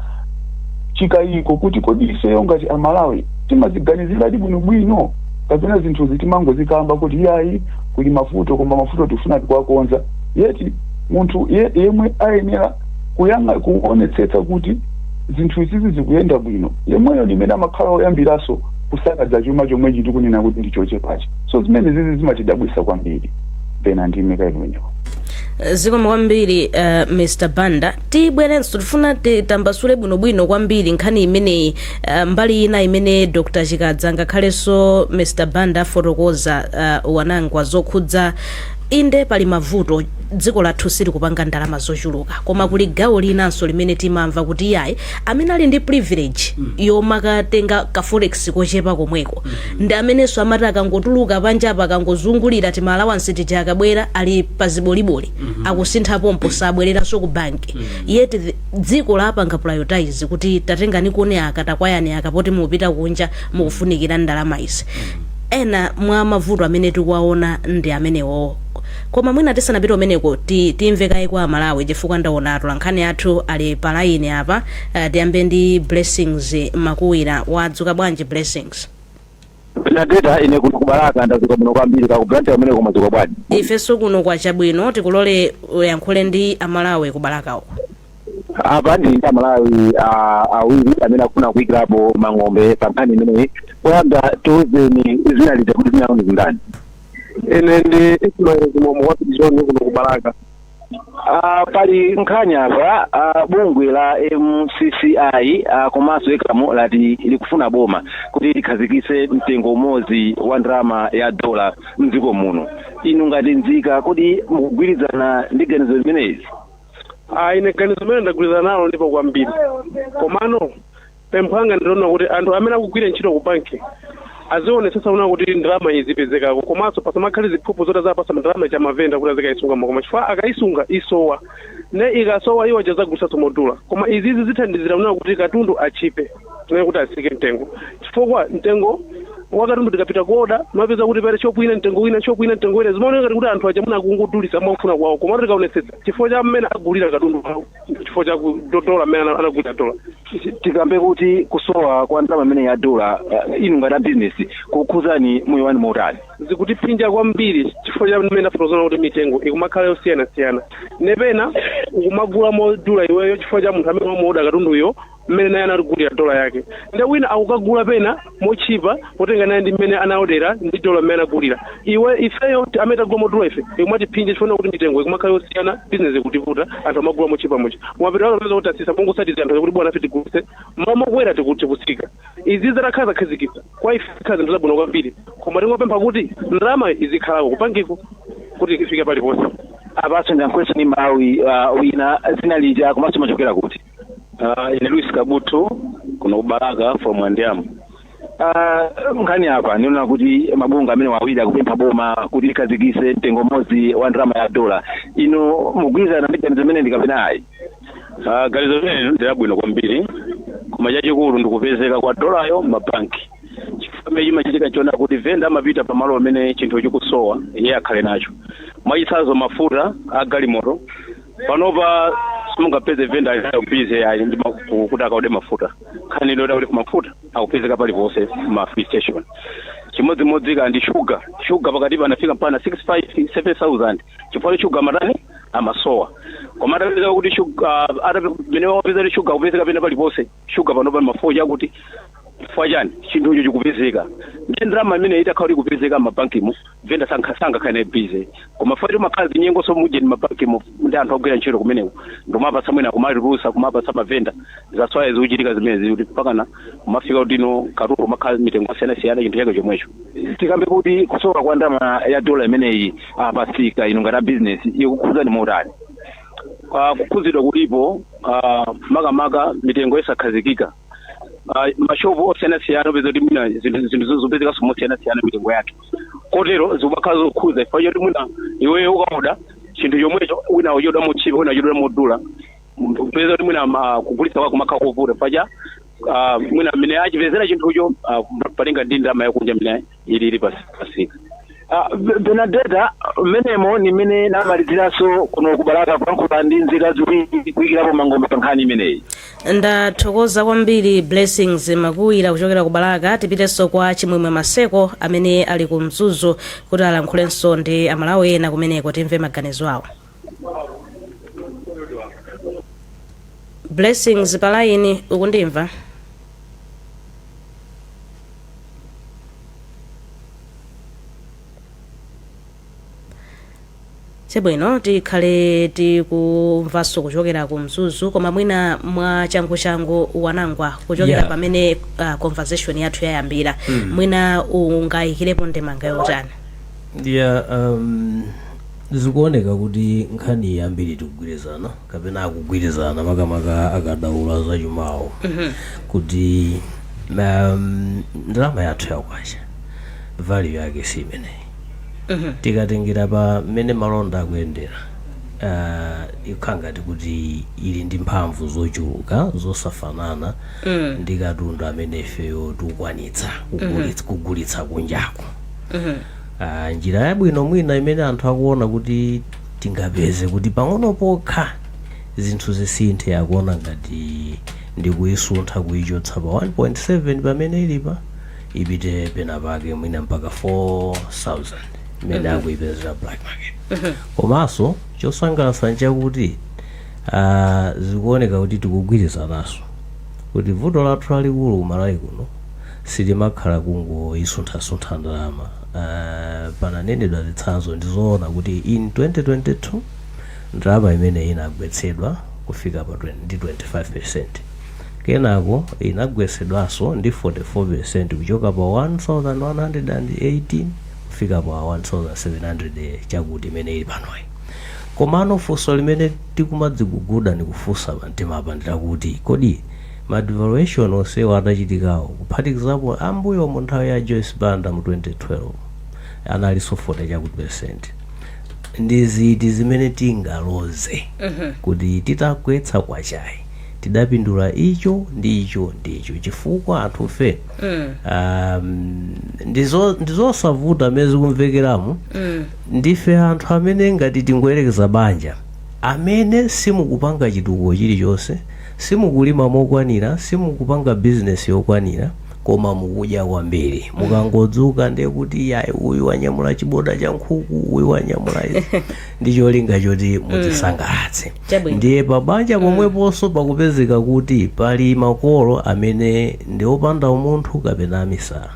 chikayiko kuti kodi ifeyo ngati amalawi timaziganiziradi bwinobwino kapena zinthu zitimangozikamba kuti yayi kuli mafuta koma mafuta tifuna tikuwakonza yeti munthu yemwe ayenera kuonetsetsa kuti zinthu izizi zikuyenda bwino yemweyo limene amakhala oyambiraso kusakaza chuma chomwe chiti kunena kuti ndichochepachi. So zimene zizi zimatidabwisa kwambiri pena ndimeka imeneko. Zikomo kwambiri Mr. Banda tibwerenso tifuna tambasule bwinobwino kwambiri nkhani imeneyi mbali ina imene Dr. Chikadza ngakhalenso Mr. Banda afotokoza wanangwa zokhudza inde pali mavuto dziko lathu sili kupanga ndalama zochuluka koma kuli gawo linanso limene timamva kuti yayi amene ali ndi privilege yomakatenga ka forex kochepa komweko ndi amenenso amati akangotuluka panja apa akangozungulira timalawansi tija akabwera ali paziboliboli akusintha pompo sabwereranso ku banki yeti dziko lapanga prioritize kuti tatengani kuone akatakwayani akapoti mupita kunja mukufunikira ndalama izi. Ena mwa mavuto amene tikuwaona ndi amenewo koma mwina tisanapita umeneko timvekayi kwa Malawi chifukwa ndaona atolankhani athu ali palaini apa tiyambe ndi Blessings Makuwira. Wadzuka bwanji Blessings? Benadeta ine kuno kubalaka ndazuka muno kwambiri kakubrante amene kumadzuka bwanji. Ifenso kuno kwa chabwino tikulole uyankhule ndi amalawi kubalakawo. Apa ndi amalawi awiri amene akufuna kuyikirapo mang'ombe pa nkhani imeneyi kuyamba tiwuzeni zinalita kuti zinaoni zindani. Ene ndi Ismail Zimomo wa Pizoni kuno kubalaka. Pali nkhani apa bungwe la MCCI komanso ekamu lati likufuna boma kuti likhazikitse mtengo umodzi wa ndalama ya dola mdziko muno. Inu ngati nzika kuti mukugwirizana ndi ganizo limenezi? Ine ganizo limene ndagwirizana nalo ndipo kwambiri komano pemphanga ndiona kuti anthu amene akugwira ntchito ku banki azionetsetsa una kuti ndalama izipezekako komanso pasamakhale ziphuphu zoti zapasa ndalama cha mavenda kuti azikayisunga koma chifukwa akayisunga isowa ne ikasowa iwo chazagulitsanso modula koma izizi zithandizira una kuti katundu achipe tine kuti asike mtengo chifukwa mtengo wakatundu tikapita kuoda mapeza kuti pale chokwina mtengo wina zimaoneka kuti anthu aja muna kungodulisa amafuna kwawo koma tikaonetsetsa chifukwa cha mmene agulira katundu chifukwa cha dola mmene anagulira dola. Tikambe kuti kusowa kwa ndalama imene ya dola inu ngati business kukhuzani moyo wanu motani? Zikutipinja kwambiri chifukwa cha mmene afutozona kuti mitengo ikumakhala yosiyana nepena ukumagula modula iweyo chifukwa cha munthu amene wamuoda katunduyo mmene naye analigulira dola yake ndi wina akukagula pena mochipa potenga naye ndi mmene anaodera ndi dola mmene anagulira ifeyo amene tagula modula ife ikumatipinja chifukwa kuti mitengo ikumakhala yosiyana business ikutivuta anthu amagula mochipa mwapita wapeza kuti asisa pongosatiza anthu kuti bwana afe tigulitse mamokwera tikusika izi zatakhala zakhazikitsa kwa ife khazi ndi zabwino kwambiri koma tingopempha kuti ndalama izikhalako kupangiko kuti ifike paliponse. Apaso ndiyankhulenso ni Malawi wina zinalija komanso machokera kuti? Ine Luis Kabuto kuno kubalaka from Andiamo. Nkhani apa niona kuti mabunga amene wawiri akupempha boma kuti likhazikitse mtengo umodzi wa ndalama ya dola. Inu mugwirizana ndi ganizo limene ndikapena ayi? Ganizo limene ndilabwino kwambiri koma chachikulu ndikupezeka kwa dolayo mabanki chifukwa chimachitika chona kuti venda amapita pamalo amene chinthu chikusowa iye akhale nacho mwachitsanzo mafuta agalimoto panopa simungapeze venda aliyo bize ali ndi kuti akaode mafuta khani ndoda kuti mafuta akupezeka paliponse ma free station chimodzimodzi kandi sugar pakati panafika mpana 657,000 chifukwa sugar matani amasowa koma atapezeka kuti sugar atapezeka sugar kupezeka pena paliponse sugar panopa mafoja kuti chifukwa chani chinthucho chikupezeka ndi ndalama imene itakhala ikupezeka m'mabankimo venda sangakhale bize koma foti makhazi nyengo somuje ndi mabankimo ndi anthu ogwira ntchito kumeneko ndomapasa mwina kumalirusa kumapasa mavenda zaswaya zikuchitika zimene zikuti pakana kumafika kuti ino katundu makhazi mitengo asiyanasiyana chinthu chake chomwecho tikambe kuti kusoka kwa ndalama ya dola imeneyi pasika ino ngati business ikukhuzani motani kukhuzidwa kulipo makamaka mitengo isakhazikika mashopu osiyanasiyana peza kuti mwina zinthu zopezeka somosiyanasiyana mitengo yake kotero zikubakhala zokhuza ifa choti mwina iweyo ukaoda chinthu chomwecho wina uchoda mochipa wina uchoda modula peza kuti mwina kugulitsa kwako makhala kovuta paja mwina mene achipezera chinthucho palinga ndi ndalama yakunja mene ili pasika Benadetta menemo ni mene namaliziranso kuno kubalaka kwankhula ndi nzika ziwiri kuyikirapo mangombe pa nkhani imeneyi. Ndathokoza kwambiri Blessings Makuwira kuchokera kubalaka. Tipitenso kwa Chimwemwe Maseko amene ali ku Mzuzu kuti alankhulenso ndi amalawi ena kumeneko timve maganizo awo. Blessings palaini ukundimva? Sebwino tikhale tikumvaso kuchokera ku Mzuzu koma mwina mwa changu wanangwa kuchokera pamene conversation yathu yayambira mwina ungayikirepo ndemanga yotani. Zikuoneka kuti nkhani yambiri tikugwirizana kapena akugwirizana makamaka akadaula zachumawo kuti ndalama yathu yakwacha value yake si imeneyi. Tikatengera pa mene malonda akuyendera ikhangati kuti ili ndi mphamvu zochuluka zosafanana ndi katundu amene ifeyo tikukwanitsa kugulitsa kunjako. Njira yabwino mwina imene anthu akuona kuti tingapeze kuti pang'ono pokha zinthu zisinthe yakuona ngati ndi kuyisuntha kuyichotsa pa 1.7 pamene ilipa ipite pena pake mwina mpaka 4,000 imene akuyipezera black market. Komanso chosangalatsa nchakuti zikuoneka kuti tikugwirizanaso kuti vuto lathu lalikulu kumalawi kuno silimakhala kungoyisuntha ndalama. Pananenedwa zitsanzo ndizoona kuti in 2022 ndalama imene inagwetsedwa kufika pa 25%. Kenako inagwetsedwanso ndi 44% kuchoka pa 1,118 kufika pa 1,700 chakuti imene ili panoyi. Komano funso limene tikumadziguguda ndi kufunsa pamtima apa ndirakuti kodi ma devaluation onsewa atachitikawo kuphatikizapo ambuyo mu nthawi ya Joyce Banda mu 2012 analiso 40 chakuti percent. Ndi ziti zimene tingaloze kuti titagwetsa kwachayi tidapindula icho ndi icho chifukwa anthu fe ndizosavuta mezi kumvekeramo ndife anthu amene ngati tingoyerekeza banja amene simukupanga chitukuko chilichonse simukulima mokwanira simukupanga business yokwanira koma mukudya kwambiri mukangodzuka ndiye kuti yayi uyu wanyamula chiboda cha nkhuku uyu wanyamula ndi cholinga choti muzisangalatse. Ndiye pabanja pomweponso pakupezeka kuti pali makolo amene ndi opanda umunthu kapena amisala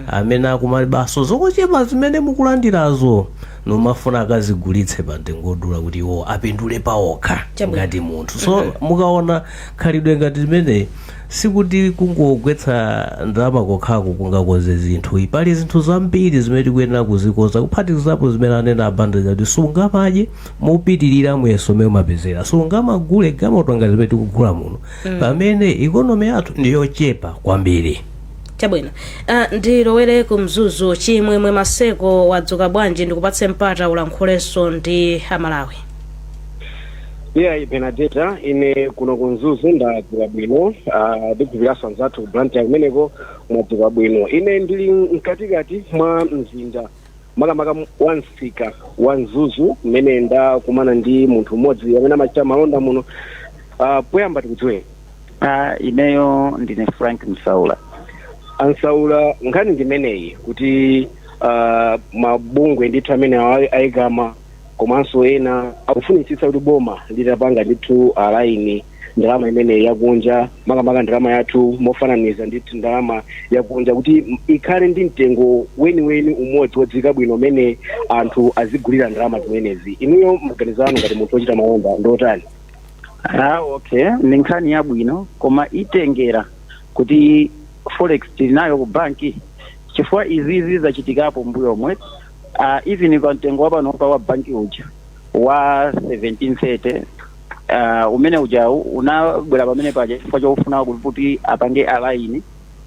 amene akumalibaso zokuchepa zimene mukulandirazo nomafuna akazigulitse pa mtengodula kuti iwo apindule paokha ngati munthu. So mukaona khalidwe ngati limene sikuti kungogwetsa ndalama kokhako kungakoze zinthu. Pali zinthu zambiri zimene tikuyenera kuzikoza kuphatikizapo zimene anena abandoned kuti sungamadye mopitirira muyeso omwe umapezera sungamagule gamoto ngati zimene tikugula muno pamene ikonomi yathu ndiyochepa kwambiri. Chabwino ndilowere ku Mzuzu. Chimwemwe Maseko wadzuka bwanji ndikupatse mpata ulankhulenso ndi amalawi. Benadetta ine kuno ku Mzuzu ndadzuka bwino ndikupiraso anzathu Blantyre kumeneko mwadzuka bwino. Ine ndili mkatikati mwa mzinda makamaka wa Msika wa Mzuzu mmene ndakumana ndi munthu mmodzi amene amachita malonda muno. Poyamba tikudziwe. Ineyo ndine Frank Msaula. Ansaula nkhani ndimeneyi kuti mabungwe ndithu amene ayigama komanso ena akufunitsitsa kuti boma litapanga ndithu alaini ndalama imene yakunja makamaka ndalama yathu mofananiza ndi ndalama yakunja kuti ikhale ndi mtengo weniweni umodzi wodziwika bwino umene anthu azigulira ndalama zimenezi. Inuyo maganizo anu ngati munthu wochita malonda ndotani? Okay, ndi nkhani yabwino koma itengera kuti forex tili nayo ku banki chifukwa izizi zachitikapo mbuyo omwe. Even pa mtengo wapanopa wa banki uja wa 1730 umene ujawu unabwera pamene paja chifukwa chofuna kuti apange align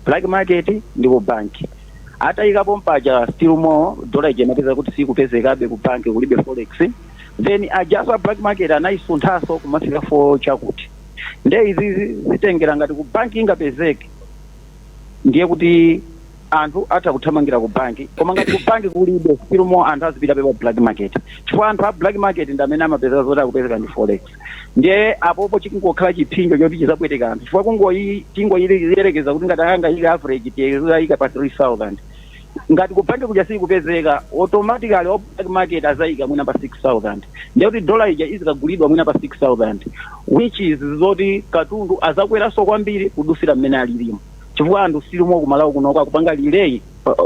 black market ndi ku banki. Atayikapo mpaja still more dola ija imapeza kuti sikupezekabe ku banki kulibe forex, then ajasa black market anayisunthaso kumafika fo chakuti. Nde izizi zitengera ngati ku banki ingapezeke ndiye kuti anthu atha kuthamangira ku banki, koma ngati ku banki kulibe still more anthu azipita pa black market chifukwa anthu a black market ndi amene amapezeka zoti akupezeka ndi forex. Ndiye apopo chikungokhala chipinjo choti chizabweteka anthu chifukwa tingoyiyerekeza kuti ngati akanga ili average tiyayika pa 3000, ngati ku banki kuja sikupezeka automatically o black market azayika mwina pa 6000. Ndiye kuti dola ija izikagulidwa mwina pa 6000, which is zoti katundu azakweranso kwambiri kudusira mmene alilimo chifukwa anthu silimo kumalawo kunoka akupanga lilei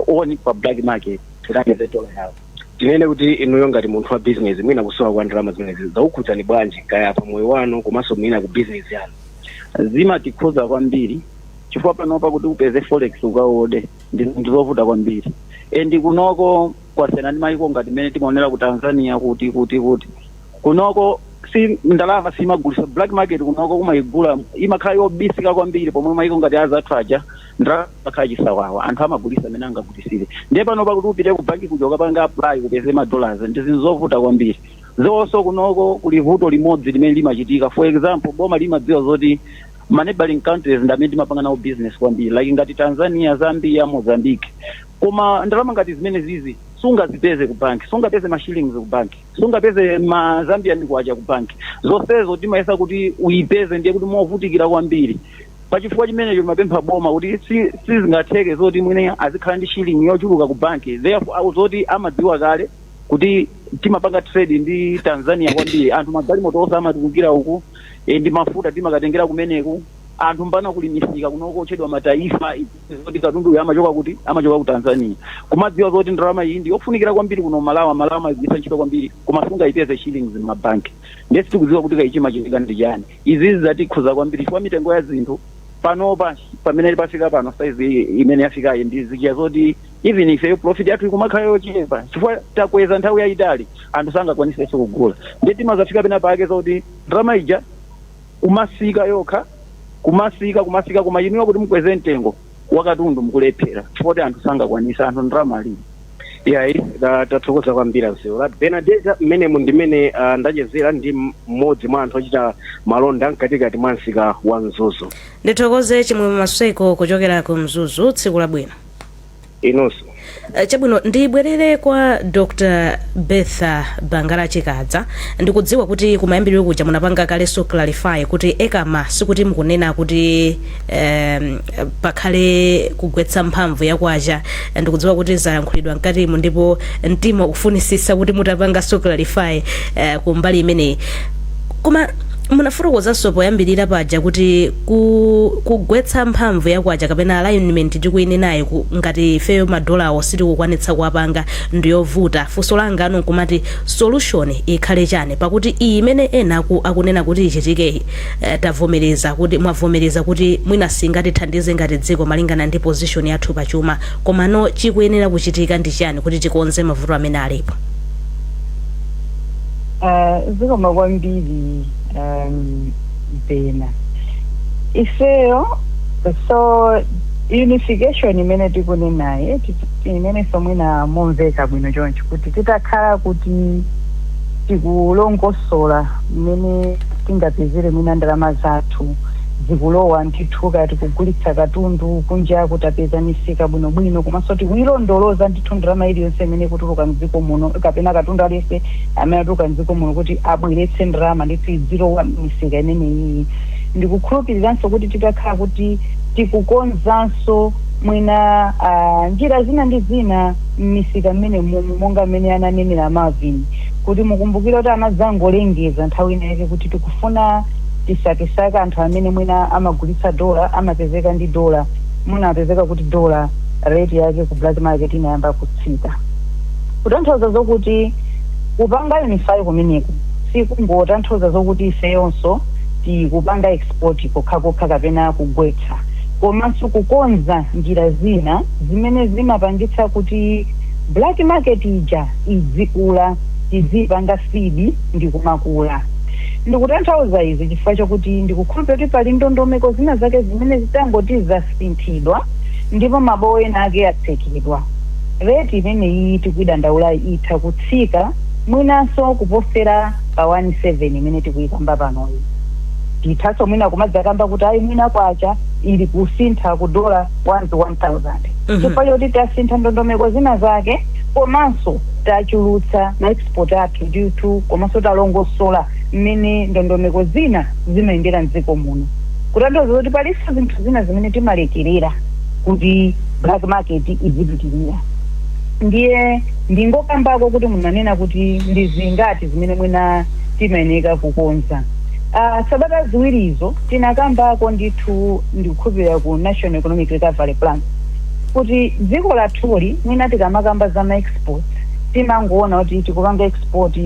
oni pa black market tikapeze dola yawo. Tinene kuti inuyo ngati munthu wa business mwina kusowa kwa ndalama zimenezi zaukhudzani bwanji kaya pa moyo wanu komanso mwina ku business yanu? Zimatikhuza kwambiri chifukwa panopa kuti upeze forex ukaode ndizovuta kwambiri. Endi kunoko kwasiyana ndi mayiko ngati mene timaonera ku Tanzania kuti kunoko si ndalama simagulisa black market kunoko kumayigula imakhala yobisika kwambiri pomwe mayiko ngati azathu aja ndalama akhala chisawawa anthu amagulisa amene angagulisire. Ndiye panopa kuti upite ku banki kuja ukapanga apply kupeze $, ndi zinthu zovuta kwambiri. Zonso kunoko kuli vuto limodzi limene limachitika. For example, boma limadziwa zoti neighboring countries ndamene timapanga nawo business kwambiri like ngati Tanzania, Zambia, Mozambique, koma ndalama ngati zimene zizi sungazipeze ku banki, sungapeze mashillings ku banki, sungapeze ma Zambian kwacha ku banki. Zonsezo timayesa kuti uyipeze ndiye kuti movutikira kwambiri. Pachifukwa chimenecho mapempha boma kuti sizingatheke zoti mwine azikhala ndi shilling yochuluka ku banki. Therefore zoti amadziwa kale kuti timapanga trade ndi Tanzania kwambiri, anthu magalimoto onse amatukukira uku ndi mafuta timakatengera kumeneku, anthu mpana kulimisika kunoko otchedwa mataifa zoti katundu uyu amachoka ku Tanzania. Kumadziwa zoti ndalama iyi ndi yofunikira kwambiri kuno Malawi magwisa ntchito kwambiri koma sungayipeze shillings m'mabanki. Ndiye tikudziwa kuti kayichimachitika ndi chani. Izi zatikhuza kwambiri chifukwa mitengo ya zinthu panopa pamene pafika pano size imene yafikayi ndi zichita zoti even if profit yathu ikumakhala yochepa chifukwa takweza nthawi yayitali anthu sangakwanisenso kugula. Ndiye timazafika pena pake zoti ndalama ija umasika yokha kumasika koma inuyo kuti mukweze mtengo wakatundu mukulephera chifukwa anthu sangakwanisa, anthu ndalama alibe. Yayi tathokoza kwambiri msewu la Benadeta mmene ndimene ndachezera ndi mmodzi mwa anthu ochita malonda mkatikati mwa msika wa Mzuzu. Ndithokoze Chimwemwe Maseko kuchokera ku Mzuzu. Tsiku labwino. Inonso chabwino ndibwerere kwa Dr. Bertha Bangala Chikadza. Ndikudziwa kuti kumayambiriro kuja munapanga kaleso clarify kuti ekama sikuti mukunena kuti pakhale kugwetsa mphamvu yakwacha. Ndikudziwa kuti zayankhulidwa mkatimu ndipo mtima ukufunisisa kuti mutapanga so clarify kumbali imeneyi. Koma munafotokozanso poyambirira paja kuti kugwetsa mphamvu yakwacha kapena alignment tikuinenayo ngati ifeyo madolawo sitikukwanitsa kuwapanga ndiyovuta. Funso langa ano nkumati solution ikhale chani pakuti iyi imene ena akunena kuti ichitikeyi tavomereza kuti mwavomereza kuti mwina singatithandize ngati dziko malingana ndi position yathu pachuma, komano chikuyenera kuchitika ndi chani kuti tikonze mavuto amene alipo? Zikoma kwambiri Bena ifeyo so unification imene tikunenaye imene somwina momveka bwino choncho kuti titakhala kuti tikulongosola mmene tingapezere mwina ndalama zathu zikulowa ndithu kati kugulitsa katundu kunja kutapeza misika bwinobwino komanso tikuilondoloza ndithu ndalama iliyonse imene kutuluka mdziko muno kapena katundu aliyense amene atuluka mdziko muno kuti abweretse ndalama ndithu izilowa misika imeneyi. Ndikukhulupiriranso kuti titakhala kuti tikukonzanso mwina njira zina ndi zina m'misika mmene monga mmene ananenera Marvin kuti mukumbukire kuti anadzangolengeza nthawi inayake kuti tikufuna tisakesaka anthu amene mwina amagulitsa dola amapezeka ndi dola mwina apezeka kuti dola rate yake ku black market inayamba kutsika kutanthauza zokuti kupanga unify kumeneko sikungotanthauza zokuti ifeyonso tikupanga export kokhakokha kapena kugwetsa komanso kukonza njira zina zimene zimapangitsa kuti black market ija izikula izipanga feed ndi kumakula ndikutanthauza izi chifukwa chokuti ndikukhulupirira kuti pali ndondomeko zina zake zimene zitangoti zasinthidwa ndipo mabowo ena ake atsekedwa rate imeneyi tikuyidandaula itha kutsika mwinanso kuposera pa 17 imene tikuyikamba panoyi tithaso mwina kumadzakamba kuti ayi mwina kwacha ili kusintha ku dola 1000 chifukwa choti tasintha ndondomeko zina zake komanso tachulutsa ma export athu ndithu komanso talongosola mmene ndondomeko zina zimayendera mdziko muno kutanthauza kuti palinso zinthu zina zimene timalekerera kuti black market izipitirira ndiye ndingokambako kuti munanena kuti ndi zingati zimene mwina timayeneka kukonza sabata ziwirizo tinakambako ndithu ndikukhulupirira ku National Economic Recovery Plan kuti dziko lathuli mwina tikamakamba za ma-export timangoona kuti tikupanga export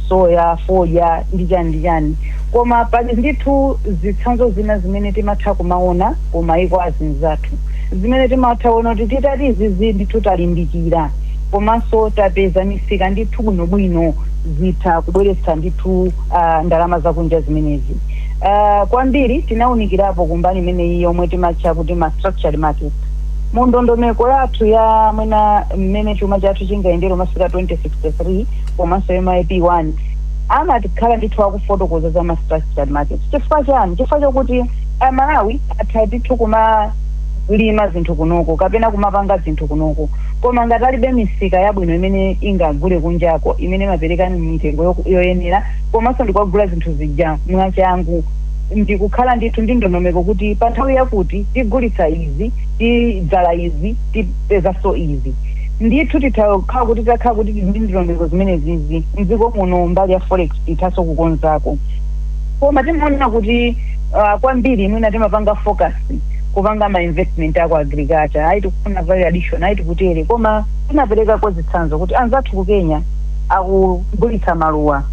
soya foja ndi chani koma pali ndithu zitsanzo zina zimene timatha kumaona ku mayiko azinzathu zimene timatha kuona kuti titati izizi ndithu talimbikira komanso tapeza misika ndithu bwinobwino zitha kubweretsa ndithu ndalama zakunja zimenezi kwambiri tinawunikirapo kumbali imeneyi yomwe timatcha kuti ma structured market mu ndondomeko yathu ya mwina mmene chuma chathu chingayendera masika 2063 komanso MIP1 amatikhala ndithu akufotokoza za ma structured market chifukwa chani chifukwa chokuti Malawi atha ndithu kumalima zinthu kunoko kapena kumapanga zinthu kunoko koma ngati alibe misika yabwino imene ingagule kunjako imene imapereka mitengo yoyenera komanso ndikugula zinthu zija mwachangu ndikukhala ndithu ndi ndondomeko kuti pa nthawi yakuti tigulitsa izi tidzala izi tipezaso izi ndithu tikhala kuti ndi ndondomeko zimene zizi mdziko muno mbali ya forex ithaso kukonzako koma timaona kuti kwambiri mwina timapanga focus kupanga ma investment ako agriculture ayi tikufuna value addition ayi tikutere koma tinapereka kwa zitsanzo kuti anzathu ku Kenya akugulitsa maluwa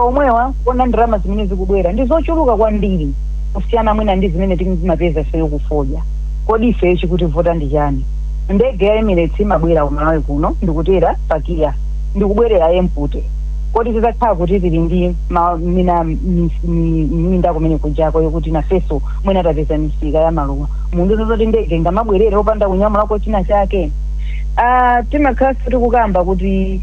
omwewa kuona ndalama zimene zikubwera ndi zochuluka kwambiri kusiyana mwina ndi zimene timapeza ife kufoja kodi ife chikuti vota ndi chani ndege ya Emirates imabwera ku Malawi kuno ndikutera pakia ndikubwerera empute kodi titakhala kuti tili ndi minda kumene kujako yokuti nafeso mwina tapeza misika ya maluwa mundu zoti ndege ngamabwerera opanda kunyamulako china chake timakhala tikukamba kuti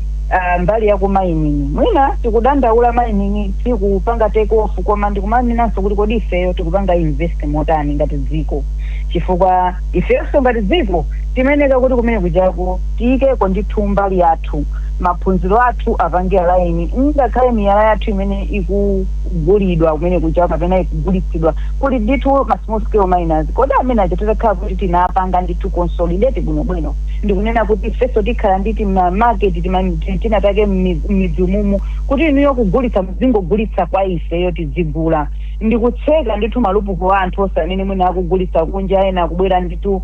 mbali ya ku mining mwina tikudandaula mining tikupanga take off koma ndikumaninanso kuti kodi ifeyo tikupanga invest motani ngati dziko chifukwa ifeyonso ngati dziko timeneka kuti kumene kujako tiyikeko ndithu mbali yathu maphunziro athu apangira laini ngakhale miyala yathu imene ikugulidwa kumene kujako kapena ikugulitsidwa kuti ndithu ma small scale miners kodi amene achitakhala kuti tinapanga ndithu consolidate bwinobwino ndikunena kuti ifeso tikhala nditi ma market tinatake m'midzimumu kuti iniyo kugulitsa mzingogulitsa kwa ifeyo tidzigula ndikutseka ndithu malupuko anthu osamene mwina akugulitsa kunja ena akubwera ndithu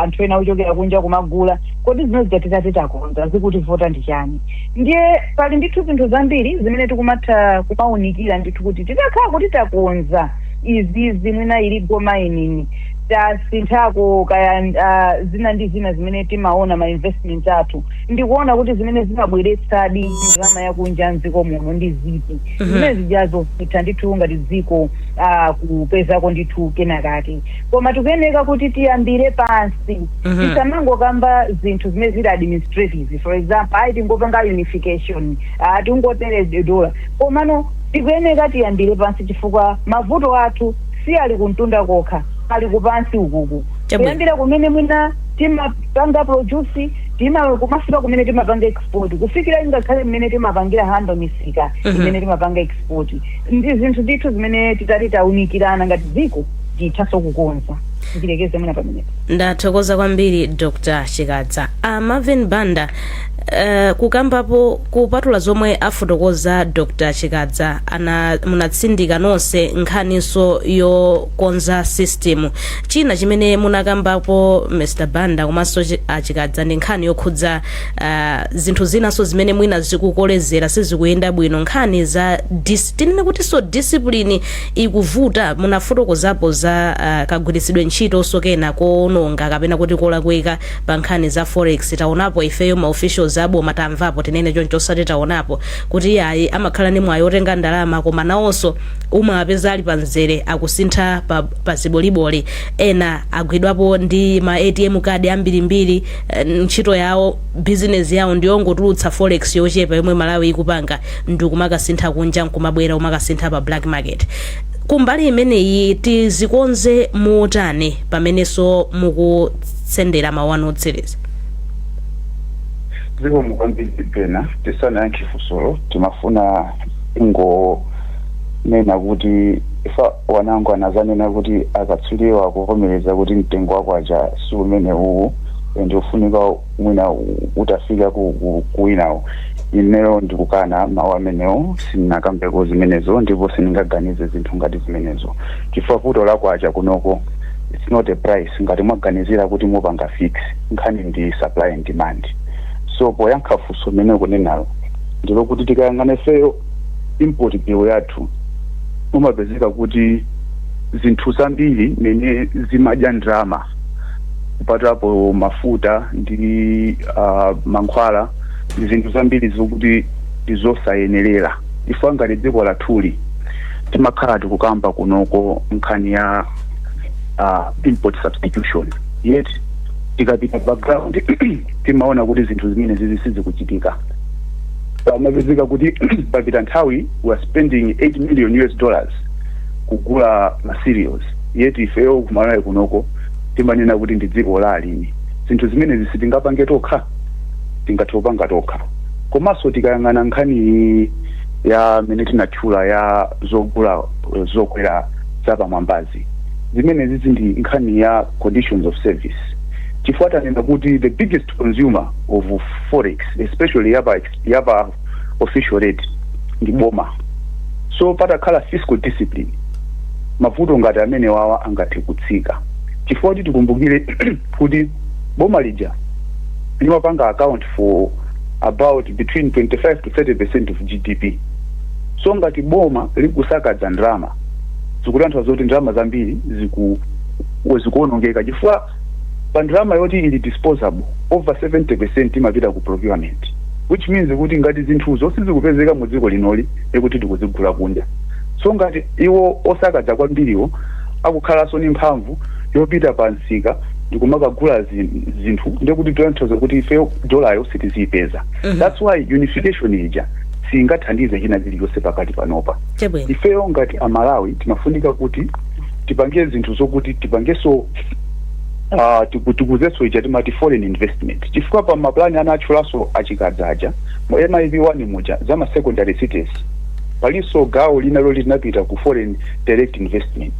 anthu ena ochokera kunja kumagula kodi zimene zitatitati takonza zikuti vota ndi chani ndiye pali ndithu zinthu zambiri zimene tikumatha kumawunikira ndithu kuti titakhala kuti takonza izi mwina iligo mining tasinthako kaya zina ndi zina zimene timaona ma investment athu ndikuona kuti zimene zimabweretsadi ndalama yakunja mdziko muno ndi zipi zimene zijazo zitha ndithu ngati dziko kupezako ndithu kenakake koma tikuyeneka kuti tiyambire pansi tisamangokamba zinthu zimene zili administrative for example ayi tingopanga unification tingotere dola komano tikuyeneka tiyambire pansi chifukwa mavuto athu si ali kuntunda kokha ali kupansi ukuku kuyambira kumene mwina timapanga produce kumafika kumene timapanga export kufikira ngakhale mmene timapangira hando misika imene timapanga export ndi zinthu ndithu zimene titati tawunikirana ngati dziko tithaso kukonza ndilekeze mwina pamenepo. Ndathokoza kwambiri Dr. Chikadza. Marvin Banda, kukambapo kupatula zomwe afotokoza Dr. Chikadza munatsindika nonse nkhaniso yokonza system. China chimene munakambapo Mr. Banda komanso Chikadza ndi nkhani yokhudza zinthu zinaso zimene mwina zikukolezera sizikuyenda bwino, nkhani za tinene kuti so discipline ikuvuta. Munafotokozapo za kagwiritsidwe ntchito osokena koononga kapena kuti kolakweka pa nkhani za forex. Taonapo ifeyo ma officials abo matamvapo tinene choncho osati taonapo kuti ayi amakhala ni mwayi otenga ndalama koma nawonso umapeza ali panzere akusintha pa ziboliboli, ena agwidwapo ndi ma ATM card ambirimbiri. Ntchito yawo business yawo ndiyongotulutsa forex yochepa yomwe Malawi ikupanga ndikumakasintha kunja nkumabwera umakasintha pa black market. Kumbali imeneyi tizikonze motani pamenenso mukusendera mawu otsiriza? Ziko mukwambiri pena tisanayankhe fusolo timafuna nena kuti ifa wanangu anazanena kuti akatsuliwa kuvomereza kuti mtengo wakwacha si umene uwu ende ufunika mwina utafika kuwinawo. Ineyo ndikukana mawu amenewo, sindinakambeko zimenezo ndipo sindingaganize zinthu ngati zimenezo. Chifukwa vuto lakwacha kunoko it's not a price ngati mwaganizira kuti mupanga fix, nkhani ndi supply and demand. So poyankha funso mene kunenalo ndilo kuti tikayang'ana feyo import bill yathu umapezeka kuti zinthu zambiri mene zimadya ndrama kupatapo mafuta ndi mankhwala ndi zinthu zambiri zokuti ndizosayenerera. Ifo ngati dziko lathuli timakhala tikukamba kunoko nkhani ya import substitution, yet tikapita background timaona kuti zinthu zimene sizikuchitika. Amapezeka kuti papita nthawi we are spending $8 million kugula materials, yet ifeyo kumalawi kunoko timanena kuti ndi dziko la alimi. Zinthu zimene sitingapange tokha, tingatopanga tokha. Komanso tikayang'ana nkhani ya mene tinatchula ya zokwera zapamwambazi, zimene zizi ndi nkhani ya conditions of service. Chifukwa tanena kuti the biggest consumer of forex, especially yaba official rate, ndi boma. So patakhala fiscal discipline, mavuto ngati amene wawa angathe kutsika. Chifukwa kuti tikumbukire kuti boma lija limapanga account for about between 25 to 30% of GDP. So ngati boma likusakaza ndrama, zikutanthauza kuti ndrama zambiri zikuonongeka. Chifukwa pa ndrama yoti ili disposable over 70% imapita ku procurement, which means kuti ngati zinthuzo sizikupezeka mu dziko linoli ekuti tikuzigula kunja. So ngati iwo osakaza kwambiriwo akukhalanso ni mphamvu yopita pa nsika ndikumakagula zinthu ndekuti toyanthoza kuti ifeyo dolayo sitiziyipeza. That's why unification ija singathandize china chiliyonse pakati panopa. Ifeyo ngati Amalawi timafunika kuti tipange zinthu zokuti tipangeso tikuzeso ija timati foreign investment. Chifukwa pa maplani anatchulaso achikadzaja mu MIV1 muja zama secondary cities paliso gawo linalo linapita ku foreign direct investment.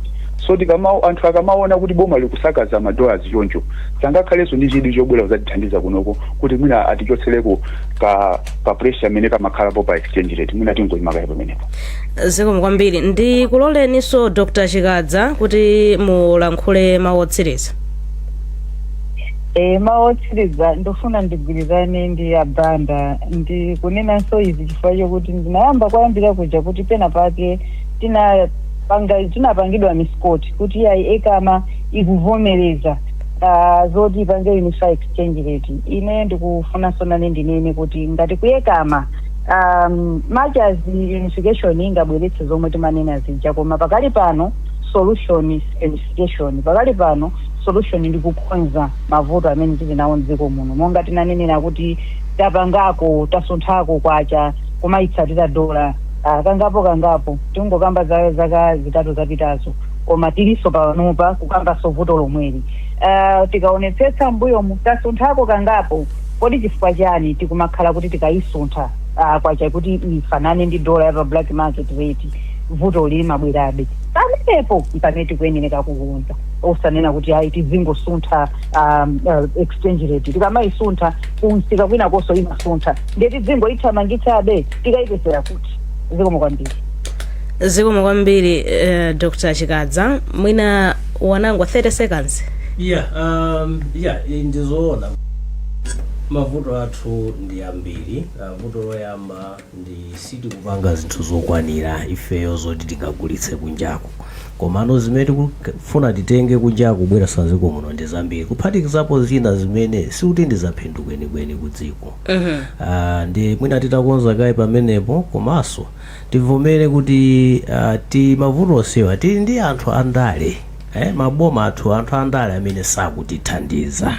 So anthu akamaona kuti boma likusakaza madollars yonjo sangakhaleso ndi chidi chobwera kuzatithandiza kunoko kuti mwina atichotsereko ka pressure amene kamakhalapo pa exchange rate, mwina tingoyimakayo pamenepo. Zikomo kwambiri. Ndikuloleniso Dr. Chikadza kuti mulankhule mawu otsiriza. Mawu otsiriza ndofuna ndigwirizane ndi Banda ndi kunenanso izi chifukwa chokuti ndinayamba kwayambira kuja kuti pena pake tinapangidwa miskoti kuti iyayi ekama ikuvomereza zoti ipange unified exchange rate. Ine ndikufuna sonane ndinene kuti ngati kuyekama much as unification ingabweretse zomwe timanena zija, koma pakali pano solution is unification. Pakali pano solution ndi kukonza mavuto amene tili nawo mdziko muno, monga tinanenera kuti tapangako tasunthako kwacha kumaitsatira dola kangapo tingokamba zaka zitatu zapitazo, koma tiliso panopa kukamba sovuto lomweli. Tikaonetsetsa mbuyo tasunthako kangapo, kodi chifukwa chani tikumakhala kuti tikayisuntha kwacha kuti ifanane ndi dola ya pa black market rate, vuto limabwerabe. pamenepo pamene kuyenera kukunza osanena kuti hayi tizingosuntha exchange rate tikamayisunta kunsika kwina koso imasuntha ndeti zingoithamangitsabe tikayipesera kuti zikomo kwambiri. Zikomo kwambiri Dr. Chikadza, mwina wanangwa 30 seconds. Ndizoona mavuto athu ndi ambiri. Vuto loyamba ndi sitikupanga zinthu zokwanira ifeyo zoti tikagulitse kunjaku, komano zimene tikufuna titenge kunjaku bwera sanziko muno ndi zambiri, kuphatikizapo zina zimene sikuti ndizaphindu kwenikweni ku dziko. Ndi mwina titakonza kaye pamenepo, komanso tivomere kuti ti mavuto onsewa tili ndi anthu andale. Maboma athu anthu andale amene sakutithandiza.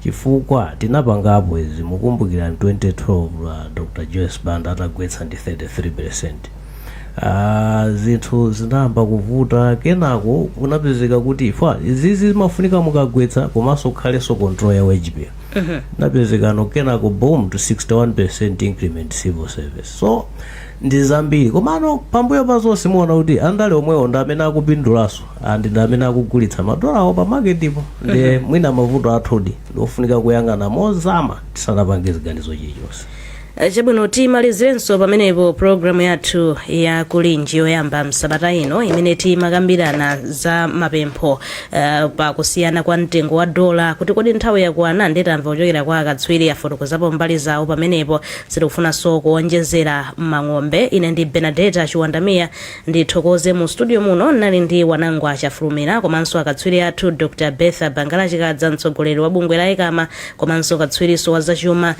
Chifukwa tinapangapo izi mukumbukira 2012 Dr. Joyce Banda atagwetsa ndi 33%. Zinthu zinayamba kuvuta, kenako kunapezeka kuti izizi zimafunika mukagwetsa komanso kukhalenso control ya wage bill. Napezekano kenako boom to 61% increment civil service. So ndi zambiri, komano pambuyo pa zonse muona kuti andale omwewo ndi amene akupindulaso ndi amene akugulitsa madolawo pa maketipo. Ndi mwina mavuto athudi ndiofunika kuyang'ana mozama tisanapange ziganizo chilichonse. Chabwino timalizirenso pamenepo programu yathu ya kulinji yoyamba msabata ino imene timakambirana za mapempho pakusiyana kwa mtengo wa dola, kuti kodi nthawi yakwana nditamva kuchokera kwa akatswiri afotokozapo mbali zawo pamenepo sitikufunanso kuonjezera mang'ombe. Ine ndi Benadeta Chiwandamiya ndithokoze mu studio muno nali ndi wanangwa Chafulumira, komanso akatswiri athu Dr. Betha Bangala Chikadza, mtsogoleri wa bungwe la Ekama, komanso katswiriso wa zachuma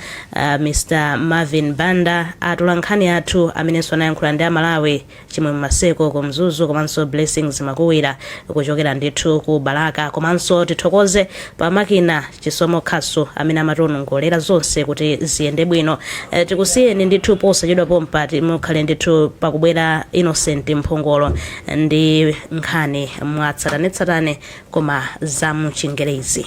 Mr. Marvin Banda, atolankhani athu amenenso anayankhula ndi Amalawi Chimwemwe Maseko ku Mzuzu, komanso Blessings Makuwira kuchokera ndithu ku Balaka, komanso tithokoze pamakina Chisomo Khasu amene amatonongolera zonse kuti ziyende bwino. Tikusiyeni ndithu posachedwa pompa mukhale ndithu pakubwera Innocent Mphongolo ndi nkhani mwatsatanetsatane koma za mchingerezi.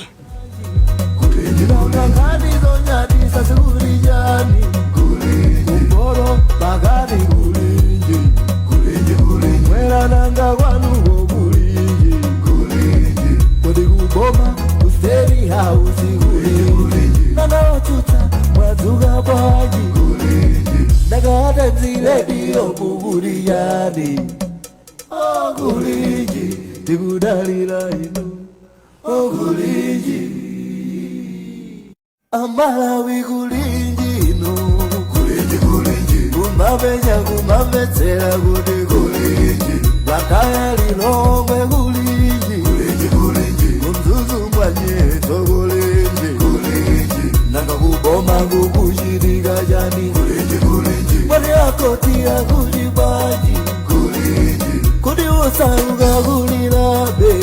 Bagari kulinji, kulinji kulinji. Mwera nanga kwanugo kulinji, kulinji. Kodi kuboma, usteri hausi kulinji, kulinji. Nana otuta, mwazuga baji, kulinji. Naga hata zile dio kuburiyani. Oh kulinji, tikudalila inu. Oh kulinji. Amalawi kulinji inu. Kumabenya kumabetsera kuti kulinji Bakaya lilongwe kulinji Kumzuzu mwanyeto kulinji Nanga kuboma kukushirika jani Kwani akotia kujibaji Kudi usauga kulilabe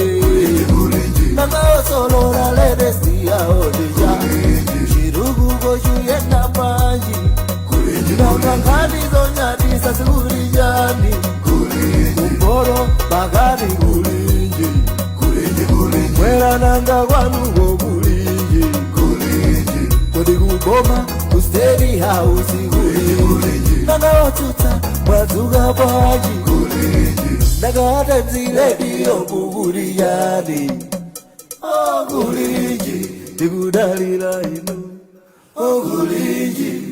Nanga osolora ledesi ya odija Shirugu koshu yenda maji Nangangani zonyati sasikurijani Kumboro bagari kulinji Mwera nanga kwanugo kulinji Kodi kuboma kusteri hausi kulinji Nanga otuta mwazuga baji Naga hata zile dio kuburiyani Oh kulinji tikudalila inu Oh kulinji